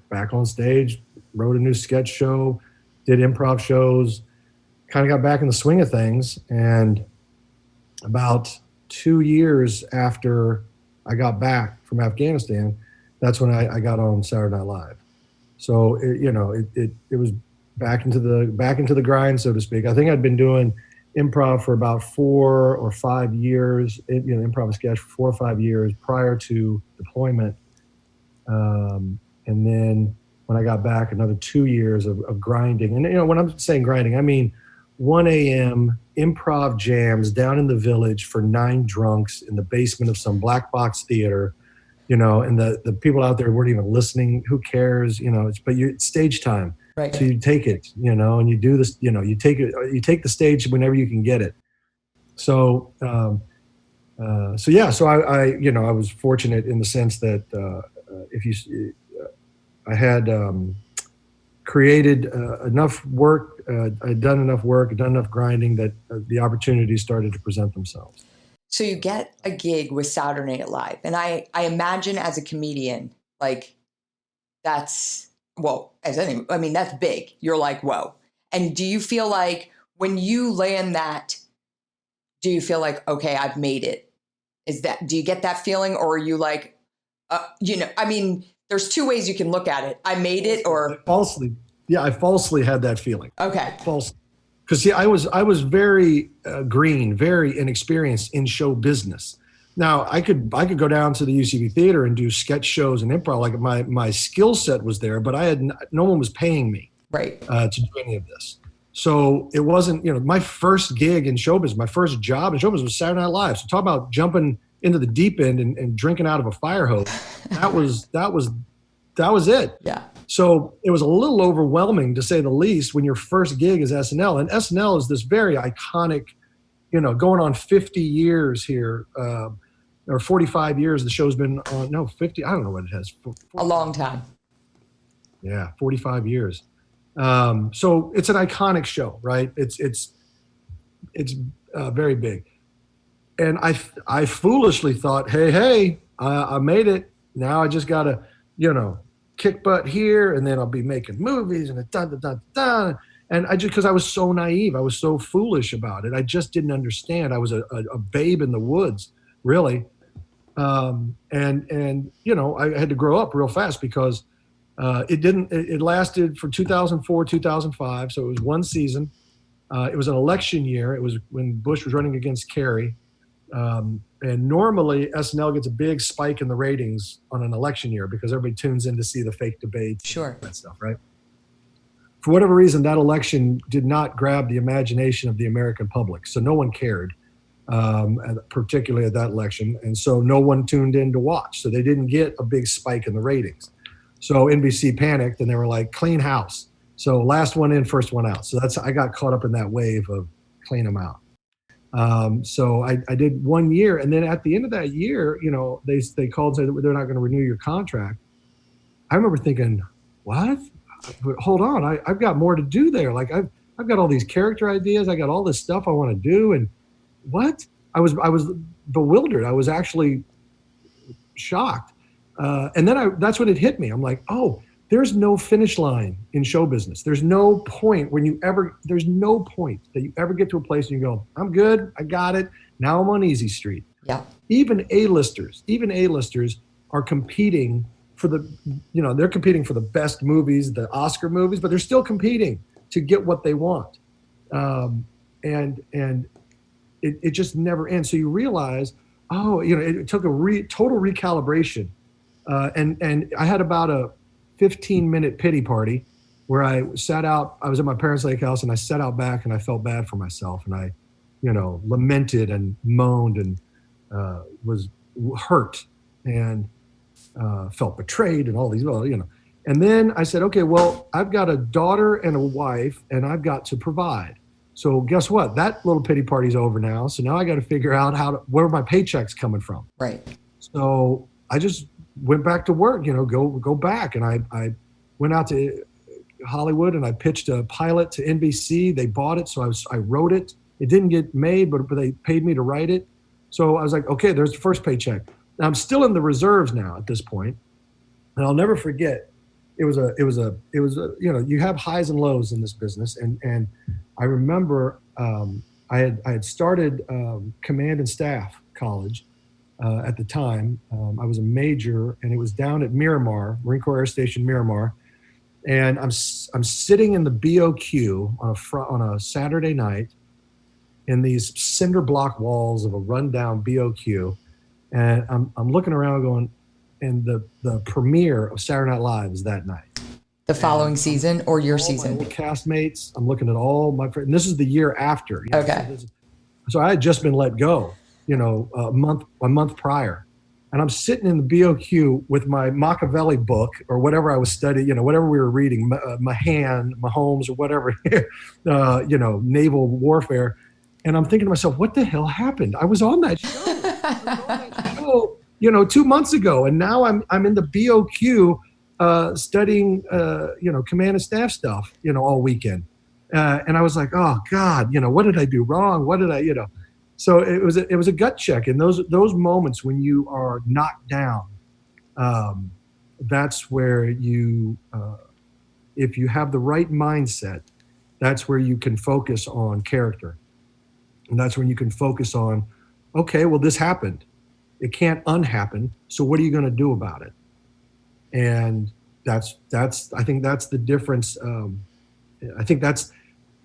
back on stage, wrote a new sketch show, did improv shows, kind of got back in the swing of things. And about 2 years after I got back from Afghanistan, that's when I got on Saturday Night Live. So it was back into the grind, so to speak. I think I'd been doing improv for about 4 or 5 years, improv and sketch for 4 or 5 years prior to deployment. And then when I got back, another 2 years of grinding. And when I'm saying grinding, I mean 1 a.m. improv jams down in the Village for 9 drunks in the basement of some black box theater, and the people out there weren't even listening. Who cares? But it's stage time. Right. So you take it, and you do this, you take the stage whenever you can get it. So, so I was fortunate in the sense that I had created enough work, I'd done enough work, done enough grinding that the opportunities started to present themselves. So you get a gig with Saturday Night Live, and I imagine as a comedian, like that's that's big. You're like, whoa. And do you feel like when you land that, do you feel like, okay, I've made it? Do you get that feeling, or are you like, there's 2 ways you can look at it. I made it, or I falsely had that feeling. Okay. Falsely. Because I was very green, very inexperienced in show business. Now I could go down to the UCB theater and do sketch shows and improv. Like my skill set was there, but no one was paying me to do any of this. So it wasn't, my first gig in showbiz, my first job in showbiz was Saturday Night Live. So talk about jumping into the deep end and drinking out of a fire hose. That was it. Yeah. So it was a little overwhelming, to say the least, when your first gig is SNL. And SNL is this very iconic, going on 50 years here, or 45 years. The show's been on, 50, I don't know what it has. A long time. Yeah, 45 years. So it's an iconic show, right? It's very big. And I foolishly thought, hey, I made it. Now I just got to, kick butt here, and then I'll be making movies and and because I was so naive, I was so foolish about it. I just didn't understand. I was a babe in the woods, really. I had to grow up real fast because it lasted for 2004, 2005. So it was one season. It was an election year. It was when Bush was running against Kerry. And normally SNL gets a big spike in the ratings on an election year because everybody tunes in to see the fake debates. Sure. And that stuff, right? For whatever reason, that election did not grab the imagination of the American public. So no one cared, particularly at that election. And so no one tuned in to watch. So they didn't get a big spike in the ratings. So NBC panicked and they were like, clean house. So last one in, first one out. So I got caught up in that wave of clean them out. So I did 1 year, and then at the end of that year, they called and said they're not going to renew your contract. I remember thinking, what? But hold on, I've got more to do there. Like I've got all these character ideas. I got all this stuff I want to do, and what? I was bewildered. I was actually shocked, and then that's when it hit me. I'm like, oh. There's no finish line in show business. There's no point there's no point that you ever get to a place and you go, I'm good, I got it. Now I'm on easy street. Yeah. Even A-listers are competing for they're competing for the best movies, the Oscar movies, but they're still competing to get what they want. And it just never ends. So you realize, it took a total recalibration. And I had about a 15-minute pity party where I sat out. I was at my parents' lake house and I sat out back and I felt bad for myself. And I, lamented and moaned and was hurt and felt betrayed and all these, And then I said, okay, well, I've got a daughter and a wife, and I've got to provide. So guess what? That little pity party's over now. So now I got to figure out where are my paychecks coming from? Right. So I just went back to work, go back. And I went out to Hollywood and I pitched a pilot to NBC. They bought it. So I wrote it. It didn't get made, but they paid me to write it. So I was like, okay, there's the first paycheck. Now I'm still in the reserves now at this point. And I'll never forget. It was you have highs and lows in this business. And I remember I had started command and staff college at the time. I was a major, and it was down at Miramar, Marine Corps Air Station Miramar. And I'm sitting in the BOQ on a Saturday night in these cinder block walls of a rundown BOQ, and I'm looking around going, and the premiere of Saturday Night Live is that night. The following season or your season? My old castmates. I'm looking at all my friends. And this is the year after. Okay. So I had just been let go, a month prior. And I'm sitting in the BOQ with my Machiavelli book or whatever I was studying, whatever we were reading, Mahomes or whatever, naval warfare. And I'm thinking to myself, what the hell happened? I was on that show, 2 months ago. And now I'm in the BOQ studying, command and staff stuff, all weekend. And I was like, oh God, what did I do wrong? What did I, So it was a gut check. And those moments when you are knocked down, that's where you, if you have the right mindset, that's where you can focus on character. And that's when you can focus on, okay, well, this happened. It can't unhappen. So what are you going to do about it? And I think that's the difference. I think that's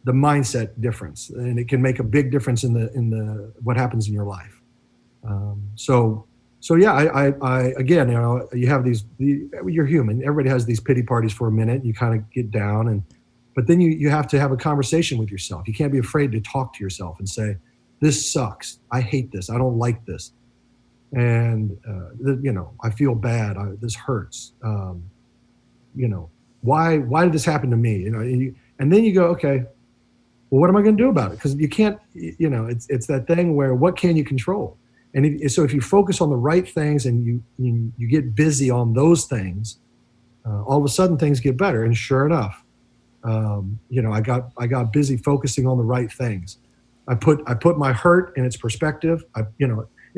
the mindset difference, and it can make a big difference in the what happens in your life. So yeah, I again, you have you're human. Everybody has these pity parties for a minute. You kind of get down, but then you have to have a conversation with yourself. You can't be afraid to talk to yourself and say, this sucks. I hate this. I don't like this. And, I feel bad. This hurts. Why did this happen to me? And then you go, okay, well, what am I going to do about it? Because you can't, it's that thing where what can you control? And so if you focus on the right things and you get busy on those things, all of a sudden things get better. And sure enough, I got busy focusing on the right things. I put my hurt in its perspective.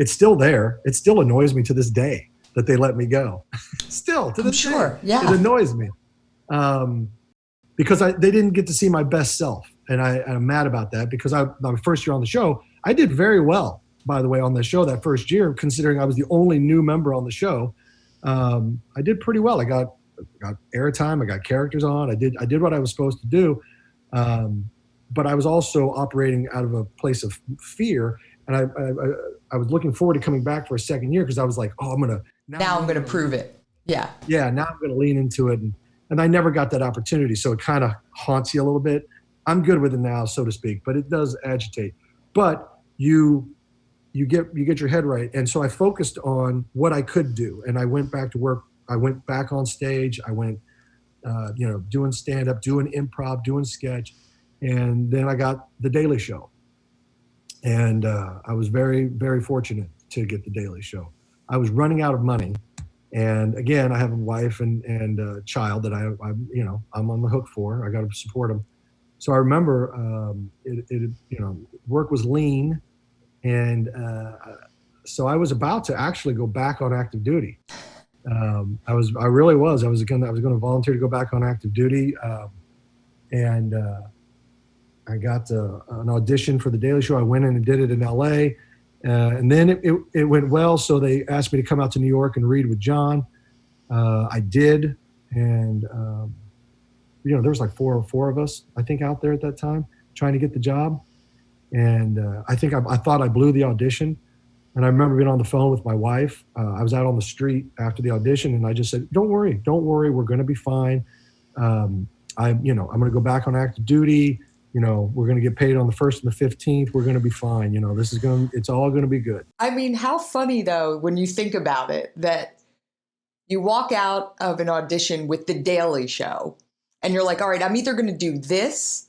It's still there. It still annoys me to this day that they let me go. Still to this day, yeah, it annoys me because they didn't get to see my best self, and I'm mad about that because my first year on the show, I did very well, by the way, on the show that first year, considering I was the only new member on the show. I did pretty well. I got airtime. I got characters on. I did what I was supposed to do. But I was also operating out of a place of fear. And I was looking forward to coming back for a second year because I was like, oh, I'm going to prove it. Yeah. Yeah. Now I'm going to lean into it. And I never got that opportunity. So it kind of haunts you a little bit. I'm good with it now, so to speak, but it does agitate. But you get your head right. And so I focused on what I could do. And I went back to work. I went back on stage. I went, doing stand-up, doing improv, doing sketch. And then I got The Daily Show. And I was very, very fortunate to get The Daily Show. I was running out of money. And again, I have a wife and a child that I'm on the hook for. I got to support them. So I remember work was lean. And so I was about to actually go back on active duty. I really was. I was going to volunteer to go back on active duty. And I got an audition for The Daily Show. I went in and did it in LA. And then it went well. So they asked me to come out to New York and read with John. I did. And, there was like four of us, I think, out there at that time trying to get the job. And I think I thought I blew the audition. And I remember being on the phone with my wife. I was out on the street after the audition, and I just said, don't worry. We're going to be fine. I'm going to go back on active duty. We're going to get paid on the 1st and the 15th. We're going to be fine. It's all going to be good. I mean, how funny though, when you think about it, that you walk out of an audition with The Daily Show and you're like, all right, I'm either going to do this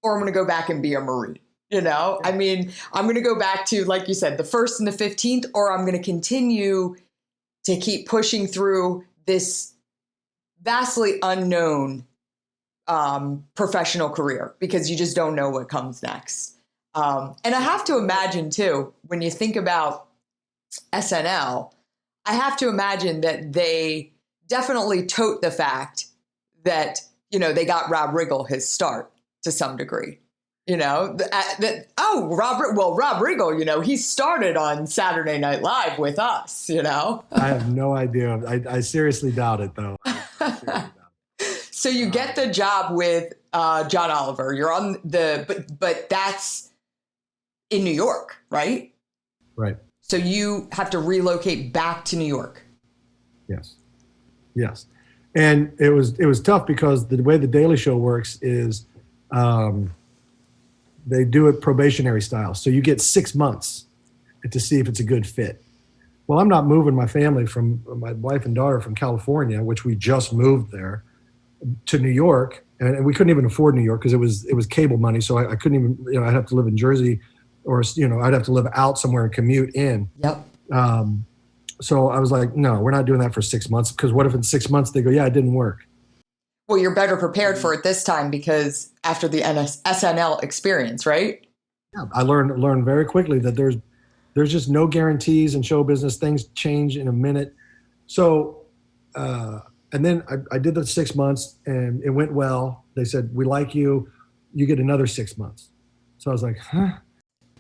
or I'm going to go back and be a Marine. You know, I mean, I'm going to go back to, like you said, the 1st and the 15th, or I'm going to continue to keep pushing through this vastly unknown professional career because you just don't know what comes next. And I have to imagine, too, when you think about SNL, I have to imagine that they definitely tote the fact that, you know, they got Rob Riggle his start to some degree. You know, Rob Riggle, you know, he started on Saturday Night Live with us, you know. I have no idea. I seriously doubt it, though. So you get the job with John Oliver. You're on but that's in New York, right? Right. So you have to relocate back to New York. Yes. And it was tough because the way The Daily Show works is they do it probationary style. So you get 6 months to see if it's a good fit. Well, I'm not moving my family from my wife and daughter from California, which we just moved there, to New York. And we couldn't even afford New York because it was cable money. So I couldn't even, you know, I'd have to live in Jersey or, you know, I'd have to live out somewhere and commute in. Yep. So I was like, no, we're not doing that for 6 months, because what if in 6 months they go, yeah, it didn't work. Well, you're better prepared for it this time because after the SNL experience, right? Yeah, I learned very quickly that there's just no guarantees in show business. Things change in a minute. So, and then I did the 6 months and it went well. They said, we like you. You get another 6 months. So I was like, huh?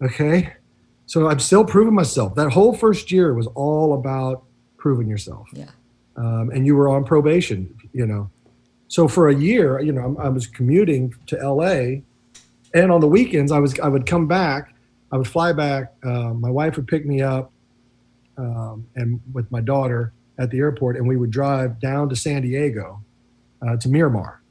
Okay. So I'm still proving myself. That whole first year was all about proving yourself. Yeah. And you were on probation, you know. So for a year, you know, I was commuting to LA, and on the weekends I would come back, I would fly back. My wife would pick me up, and with my daughter at the airport, and we would drive down to San Diego, to Miramar,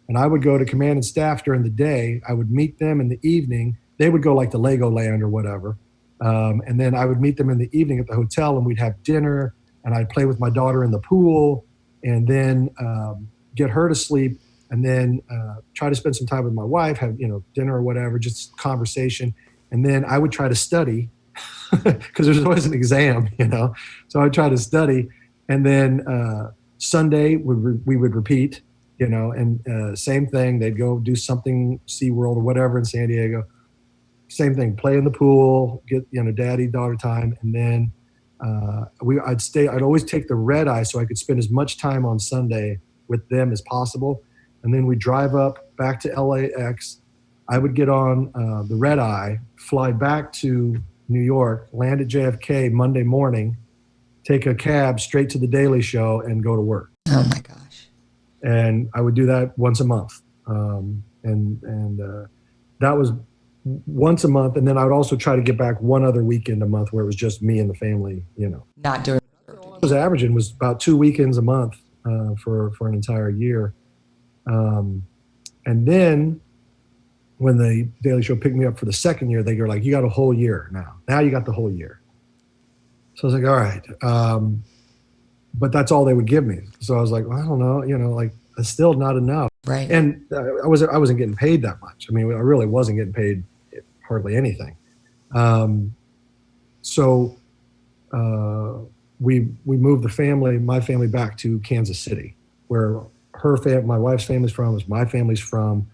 and I would go to command and staff during the day. I would meet them in the evening. They would go like to Legoland or whatever, and then I would meet them in the evening at the hotel, and we'd have dinner, and I'd play with my daughter in the pool, and then get her to sleep, and then try to spend some time with my wife, have, you know, dinner or whatever, just conversation. And then I would try to study because there's always an exam, you know. So I'd try to study. And then Sunday we would repeat, you know, and same thing. They'd go do something, SeaWorld or whatever in San Diego. Same thing, play in the pool, get, you know, daddy-daughter time. And then I'd always take the red eye so I could spend as much time on Sunday with them as possible. And then we drive up back to LAX. I would get on the red eye, fly back to New York, land at JFK Monday morning, take a cab straight to the Daily Show and go to work. Oh my gosh. And I would do that once a month. And that was once a month. And then I would also try to get back one other weekend a month where it was just me and the family, you know. Not doing All I was averaging was about 2 weekends a month for an entire year. And then when the Daily Show picked me up for the second year, they were like, you got a whole year now. Now you got the whole year. So I was like, all right. But that's all they would give me. So I was like, well, I don't know, you know, like it's still not enough. Right. And I wasn't getting paid that much. I mean, I really wasn't getting paid hardly anything. So we moved my family back to Kansas City, where my wife's family's from, is my family's from.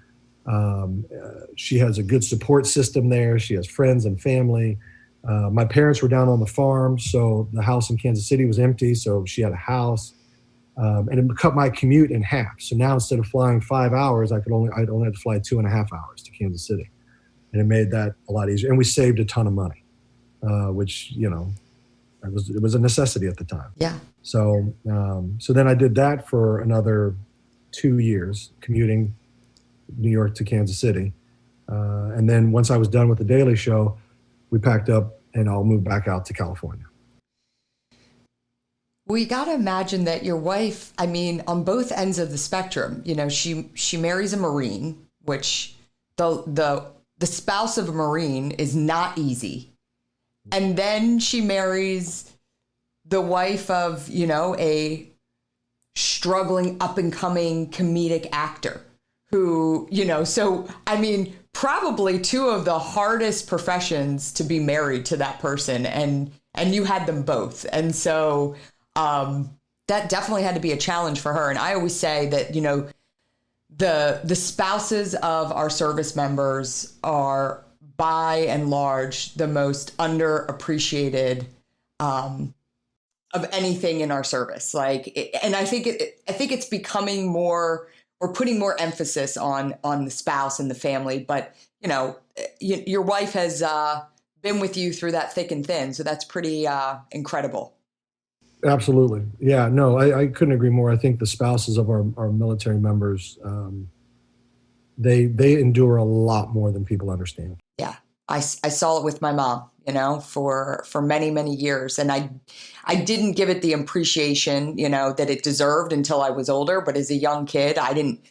She has a good support system there. She has friends and family. My parents were down on the farm, so the house in Kansas City was empty, so she had a house. And it cut my commute in half. So now instead of flying 5 hours, I'd only have to fly 2.5 hours to Kansas City. And it made that a lot easier. And we saved a ton of money, which, you know, it was a necessity at the time. Yeah. So then I did that for another 2 years, commuting New York to Kansas City. And then once I was done with the Daily Show, we packed up and I'll move back out to California. We got to imagine that your wife, I mean, on both ends of the spectrum, you know, she marries a Marine, which the spouse of a Marine is not easy. And then she marries the wife of, you know, a struggling up and coming comedic actor who, so I mean, probably two of the hardest professions to be married to that person, and you had them both. And so that definitely had to be a challenge for her. And I always say that, the spouses of our service members are by and large the most underappreciated of anything in our service. And I think it's becoming more, we're putting more emphasis on the spouse and the family, but your wife has been with you through that thick and thin. So that's pretty incredible. Absolutely. Yeah, no, I couldn't agree more. I think the spouses of our military members, they endure a lot more than people understand. Yeah. I saw it with my mom, for many, many years. And I didn't give it the appreciation, that it deserved until I was older. But as a young kid, I didn't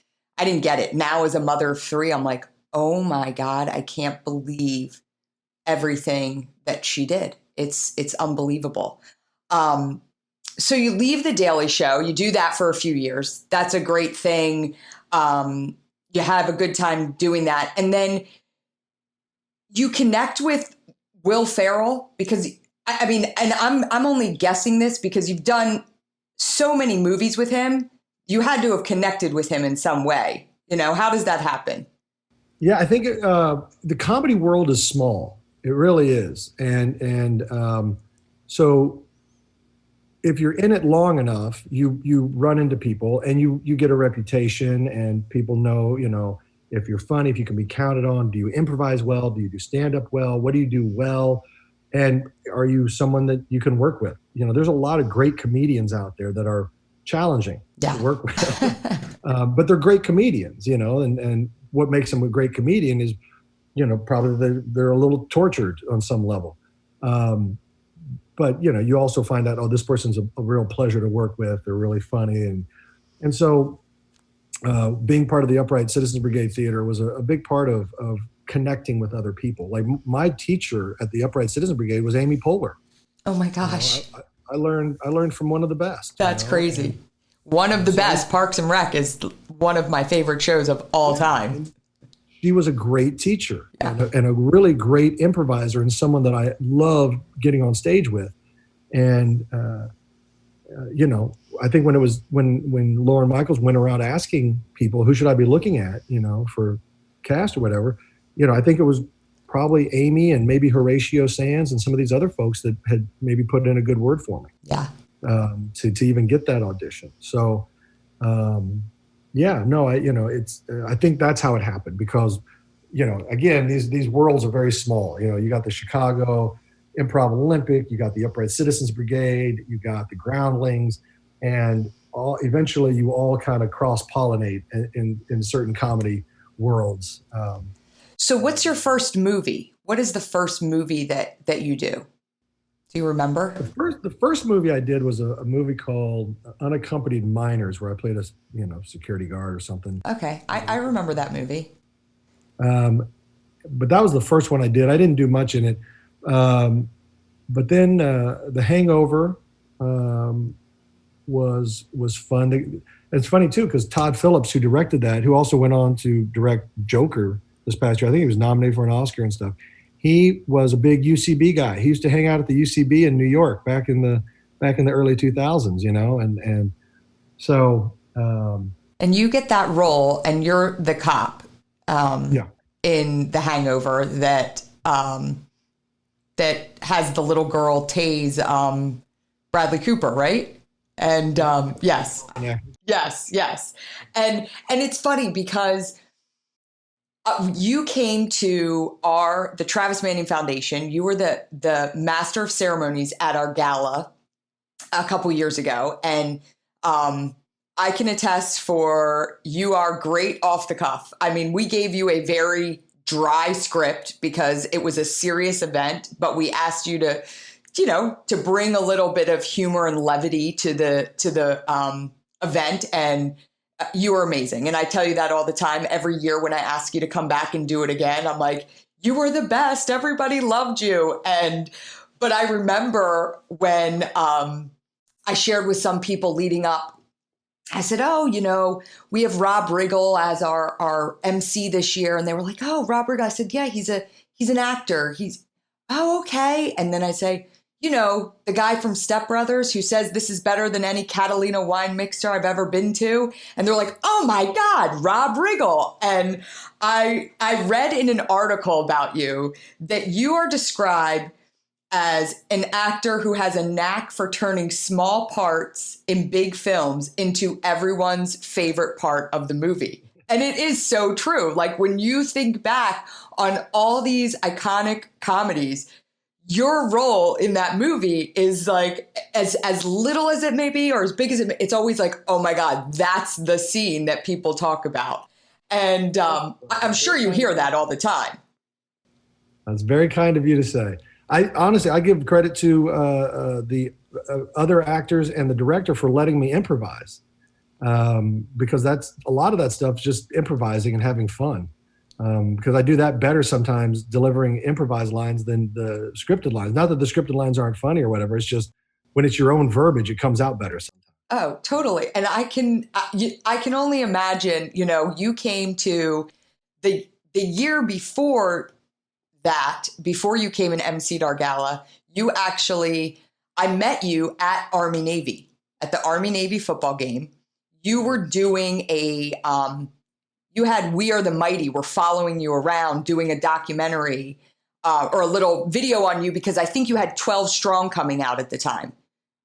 get it. Now as a mother of three, I'm like, oh my God, I can't believe everything that she did. It's unbelievable. So you leave the Daily Show, you do that for a few years. That's a great thing. You have a good time doing that. And then you connect with Will Ferrell because I mean, and I'm only guessing this because you've done so many movies with him. You had to have connected with him in some way. How does that happen? Yeah, I think the comedy world is small. It really is. And so if you're in it long enough, you run into people and you get a reputation, and people know, if you're funny, if you can be counted on. Do you improvise well? Do you do stand-up well? What do you do well? And are you someone that you can work with? There's a lot of great comedians out there that are challenging to work with, but they're great comedians, and what makes them a great comedian is, probably they're a little tortured on some level. But, you also find out, oh, this person's a real pleasure to work with. They're really funny. And so being part of the Upright Citizens Brigade Theater was a big part of connecting with other people. Like my teacher at the Upright Citizens Brigade was Amy Poehler. Oh my gosh. I learned from one of the best. That's crazy. And one of the best. Parks and Rec is one of my favorite shows of all time. She was a great teacher and a really great improviser, and someone that I loved getting on stage with. And, I think when Lauren Michaels went around asking people, who should I be looking at, for cast or whatever, I think it was probably Amy and maybe Horatio Sands and some of these other folks that had maybe put in a good word for me. Yeah. To even get that audition. So, I think that's how it happened because, again, these worlds are very small. You got the Chicago Improv Olympic, you got the Upright Citizens Brigade, you got the Groundlings, and eventually you all kind of cross-pollinate in certain comedy worlds. So what's your first movie? What is the first movie that you do? Do you remember? The first movie I did was a movie called Unaccompanied Minors, where I played a security guard or something. Okay, I remember that movie. But that was the first one I did. I didn't do much in it. But then The Hangover was fun. It's funny too because Todd Phillips, who directed that, who also went on to direct Joker this past year, I think he was nominated for an Oscar and stuff. He was a big UCB guy. He used to hang out at the UCB in New York back in the early 2000s, and so. And you get that role, and you're the cop in The Hangover that has the little girl tase Bradley Cooper, right? And yes, and it's funny because. You came to the Travis Manion Foundation. You were the master of ceremonies at our gala a couple years ago. And I can attest for you are great off the cuff. I mean, we gave you a very dry script because it was a serious event, but we asked you to bring a little bit of humor and levity to the event. And you were amazing. And I tell you that all the time. Every year when I ask you to come back and do it again, I'm like, you were the best. Everybody loved you. But I remember when I shared with some people leading up I said, oh, we have Rob Riggle as our MC this year. And they were like, oh, Rob Riggle. I said, yeah, he's an actor. Oh, okay. And then I say, the guy from Step Brothers who says this is better than any Catalina wine mixer I've ever been to. And they're like, oh my God, Rob Riggle. And I read in an article about you that you are described as an actor who has a knack for turning small parts in big films into everyone's favorite part of the movie. And it is so true. Like when you think back on all these iconic comedies, your role in that movie is like as little as it may be or as big as it's always like, oh my God, that's the scene that people talk about. And I'm sure you hear that all the time. That's very kind of you to say. I give credit to the other actors and the director for letting me improvise, because that's a lot of that stuff, just improvising and having fun. Because I do that better sometimes delivering improvised lines than the scripted lines. Not that the scripted lines aren't funny or whatever. It's just when it's your own verbiage, it comes out better sometimes. Oh, totally. And I can only imagine, you came to the year before that, before you came and emceed our gala, I met you at Army Navy, at the Army Navy football game. You were doing you had We Are the Mighty. We're following you around doing a documentary or a little video on you because I think you had 12 Strong coming out at the time.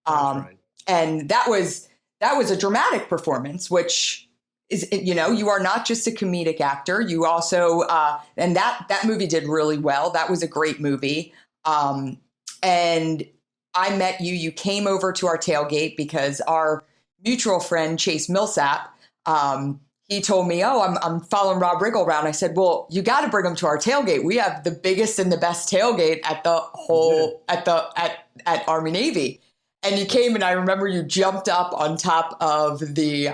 That's right. And that was a dramatic performance, which is, you are not just a comedic actor. You also, and that movie did really well. That was a great movie. And I met you. You came over to our tailgate because our mutual friend, Chase Millsap, he told me, oh, I'm following Rob Riggle around. I said, well, you got to bring him to our tailgate. We have the biggest and the best tailgate at the whole, at Army Navy. And you came and I remember you jumped up on top of the,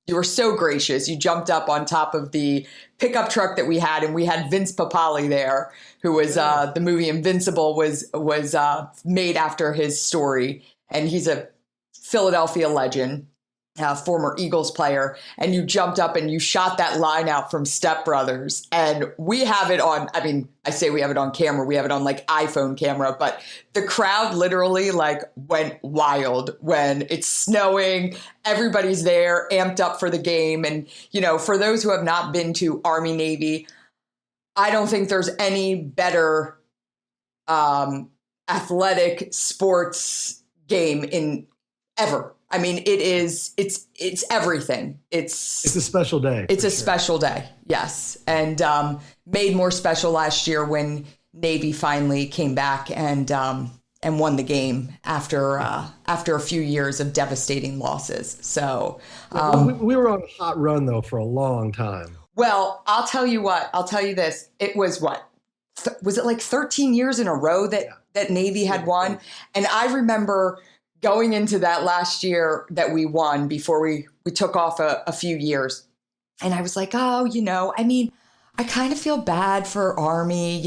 you were so gracious. You jumped up on top of the pickup truck that we had, and we had Vince Papale there, who was, the movie Invincible was made after his story. And he's a Philadelphia legend. Former Eagles player, and you jumped up and you shot that line out from Step Brothers. And we have it on, I say we have it on camera, we have it on like iPhone camera, but the crowd literally like went wild when it's snowing, everybody's there, amped up for the game. And, for those who have not been to Army Navy, I don't think there's any better athletic sports game in ever. It's everything. It's a special day. It's a special day. Yes. And made more special last year when Navy finally came back and won the game after a few years of devastating losses. So we were on a hot run though for a long time. Well, I'll tell you what, I'll tell you this. It was was it like 13 years in a row that Navy had won? And I remember going into that last year that we won before we took off a few years. And I was like, oh, I kind of feel bad for Army,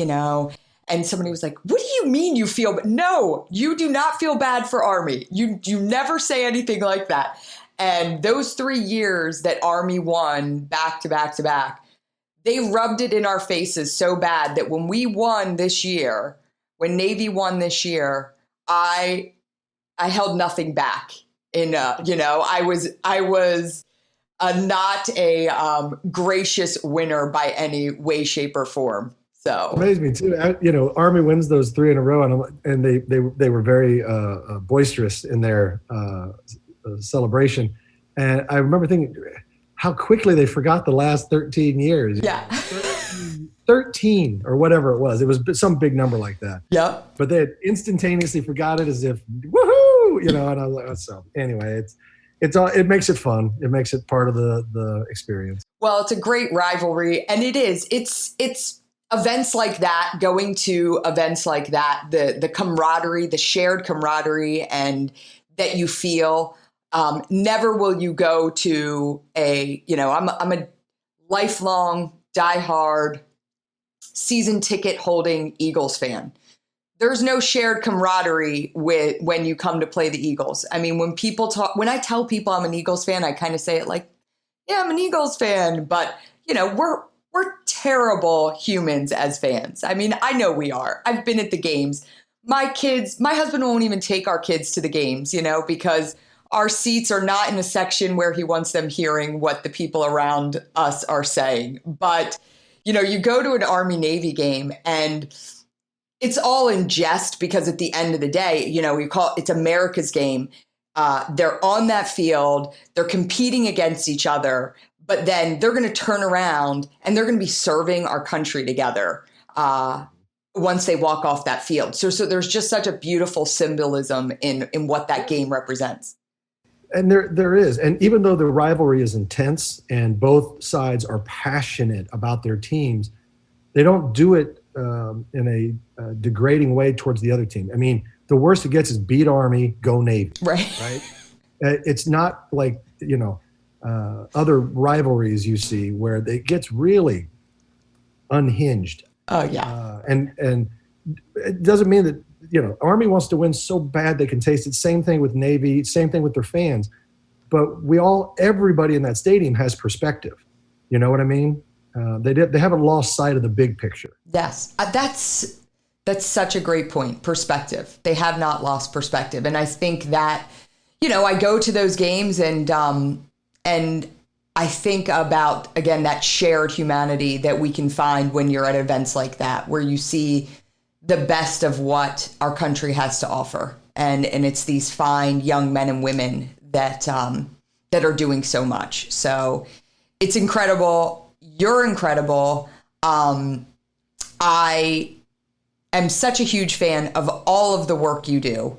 And somebody was like, what do you mean you feel bad? No, you do not feel bad for Army. You never say anything like that. And those 3 years that Army won back to back to back, they rubbed it in our faces so bad that when we won this year, when Navy won this year, I held nothing back. I was not a gracious winner by any way, shape, or form. So it amazed me too. Army wins those 3 in a row, and they were very boisterous in their celebration. And I remember thinking how quickly they forgot the last 13 years. Yeah. 13 or whatever it was. It was some big number like that. Yep. But they had instantaneously forgot it as if, woohoo, and I was like, oh, so anyway, it makes it fun. It makes it part of the experience. Well, it's a great rivalry, and it's events like that, going to events like that, the camaraderie, the shared camaraderie, and that you feel. Never will you go to I'm a lifelong, diehard, season ticket holding Eagles fan. there's no shared camaraderie when you come to play the Eagles. I mean, when I tell people I'm an Eagles fan, I kind of say it like, yeah, I'm an Eagles fan, but we're terrible humans as fans. I mean, I know we are. I've been at the games. My husband won't even take our kids to the games, because our seats are not in a section where he wants them hearing what the people around us are saying. But, you go to an Army-Navy game and it's all in jest, because at the end of the day, it's America's game. They're on that field, they're competing against each other, but then they're going to turn around and they're going to be serving our country together once they walk off that field. So there's just such a beautiful symbolism in what that game represents. And there is. And even though the rivalry is intense and both sides are passionate about their teams, they don't do it in a degrading way towards the other team. I mean, the worst it gets is beat Army, go Navy. Right. It's not like, other rivalries you see where it gets really unhinged. Oh, yeah. And it doesn't mean that, Army wants to win so bad they can taste it. Same thing with Navy, same thing with their fans. But everybody in that stadium has perspective. You know what I mean? They haven't lost sight of the big picture. Yes, that's such a great point. Perspective. They have not lost perspective, and I think that I go to those games and I think about, again, that shared humanity that we can find when you're at events like that, where you see the best of what our country has to offer, and it's these fine young men and women that are doing so much. So it's incredible. You're incredible. I am such a huge fan of all of the work you do.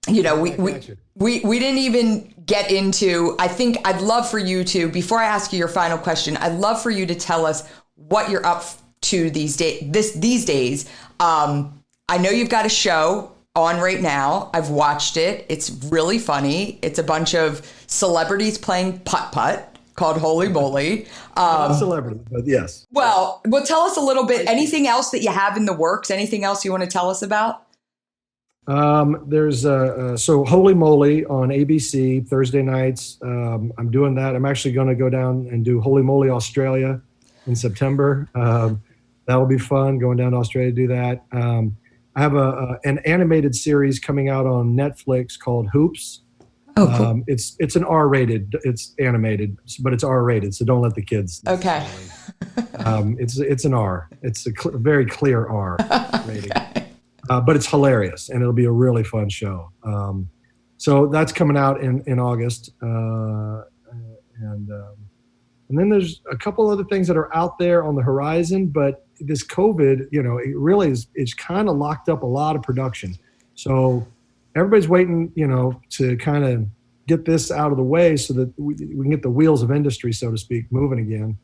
We didn't even get into, I think I'd love for you to, before I ask you your final question, I'd love for you to tell us what you're up to these days. I know you've got a show on right now. I've watched it. It's really funny. It's a bunch of celebrities playing putt-putt called Holy Moly. Not celebrity, but yes. Well, tell us a little bit. Anything else that you have in the works? Anything else you want to tell us about? There's so Holy Moly on ABC Thursday nights. I'm doing that. I'm actually going to go down and do Holy Moly Australia in September. That'll be fun, going down to Australia to do that. I have an animated series coming out on Netflix called Hoops. Oh, cool. It's an R-rated. It's animated, but it's R-rated, so don't let the kids. Okay. It's an R. It's a very clear R rating. Okay. But it's hilarious, and it'll be a really fun show. So that's coming out in August, and then there's a couple other things that are out there on the horizon. But this COVID, it really it's kind of locked up a lot of production. So everybody's waiting, to kind of get this out of the way so that we can get the wheels of industry, so to speak, moving again.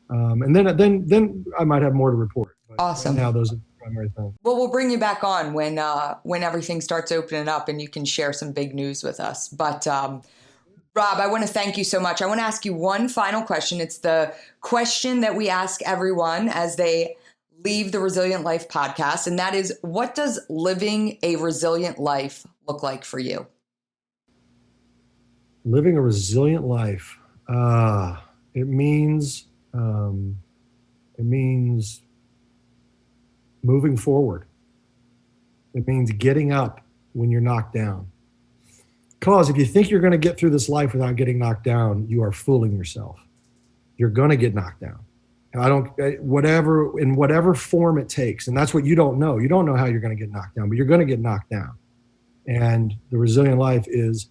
And then I might have more to report. But awesome. Right now, those are the primary things. Well, we'll bring you back on when everything starts opening up and you can share some big news with us. But Rob, I want to thank you so much. I want to ask you one final question. It's the question that we ask everyone as they leave the Resilient Life podcast. And that is, what does living a resilient life look like for you? Living a resilient life. It means moving forward. It means getting up when you're knocked down. Because if you think you're going to get through this life without getting knocked down, you are fooling yourself. You're going to get knocked down. In whatever form it takes. And that's what you don't know. You don't know how you're going to get knocked down, but you're going to get knocked down. And the resilient life is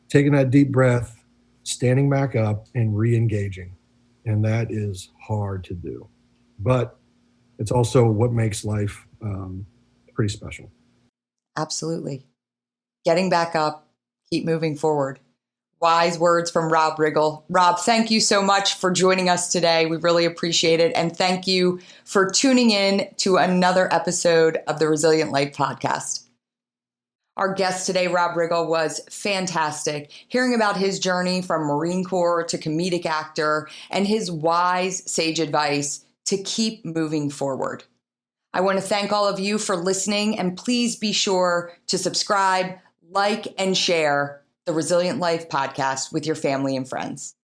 taking that deep breath, standing back up, and re-engaging. And that is hard to do. But it's also what makes life pretty special. Absolutely. Getting back up, keep moving forward. Wise words from Rob Riggle. Rob, thank you so much for joining us today. We really appreciate it. And thank you for tuning in to another episode of the Resilient Life podcast. Our guest today, Rob Riggle, was fantastic. Hearing about his journey from Marine Corps to comedic actor and his wise, sage advice to keep moving forward. I want to thank all of you for listening, and please be sure to subscribe, like, and share the Resilient Life podcast with your family and friends.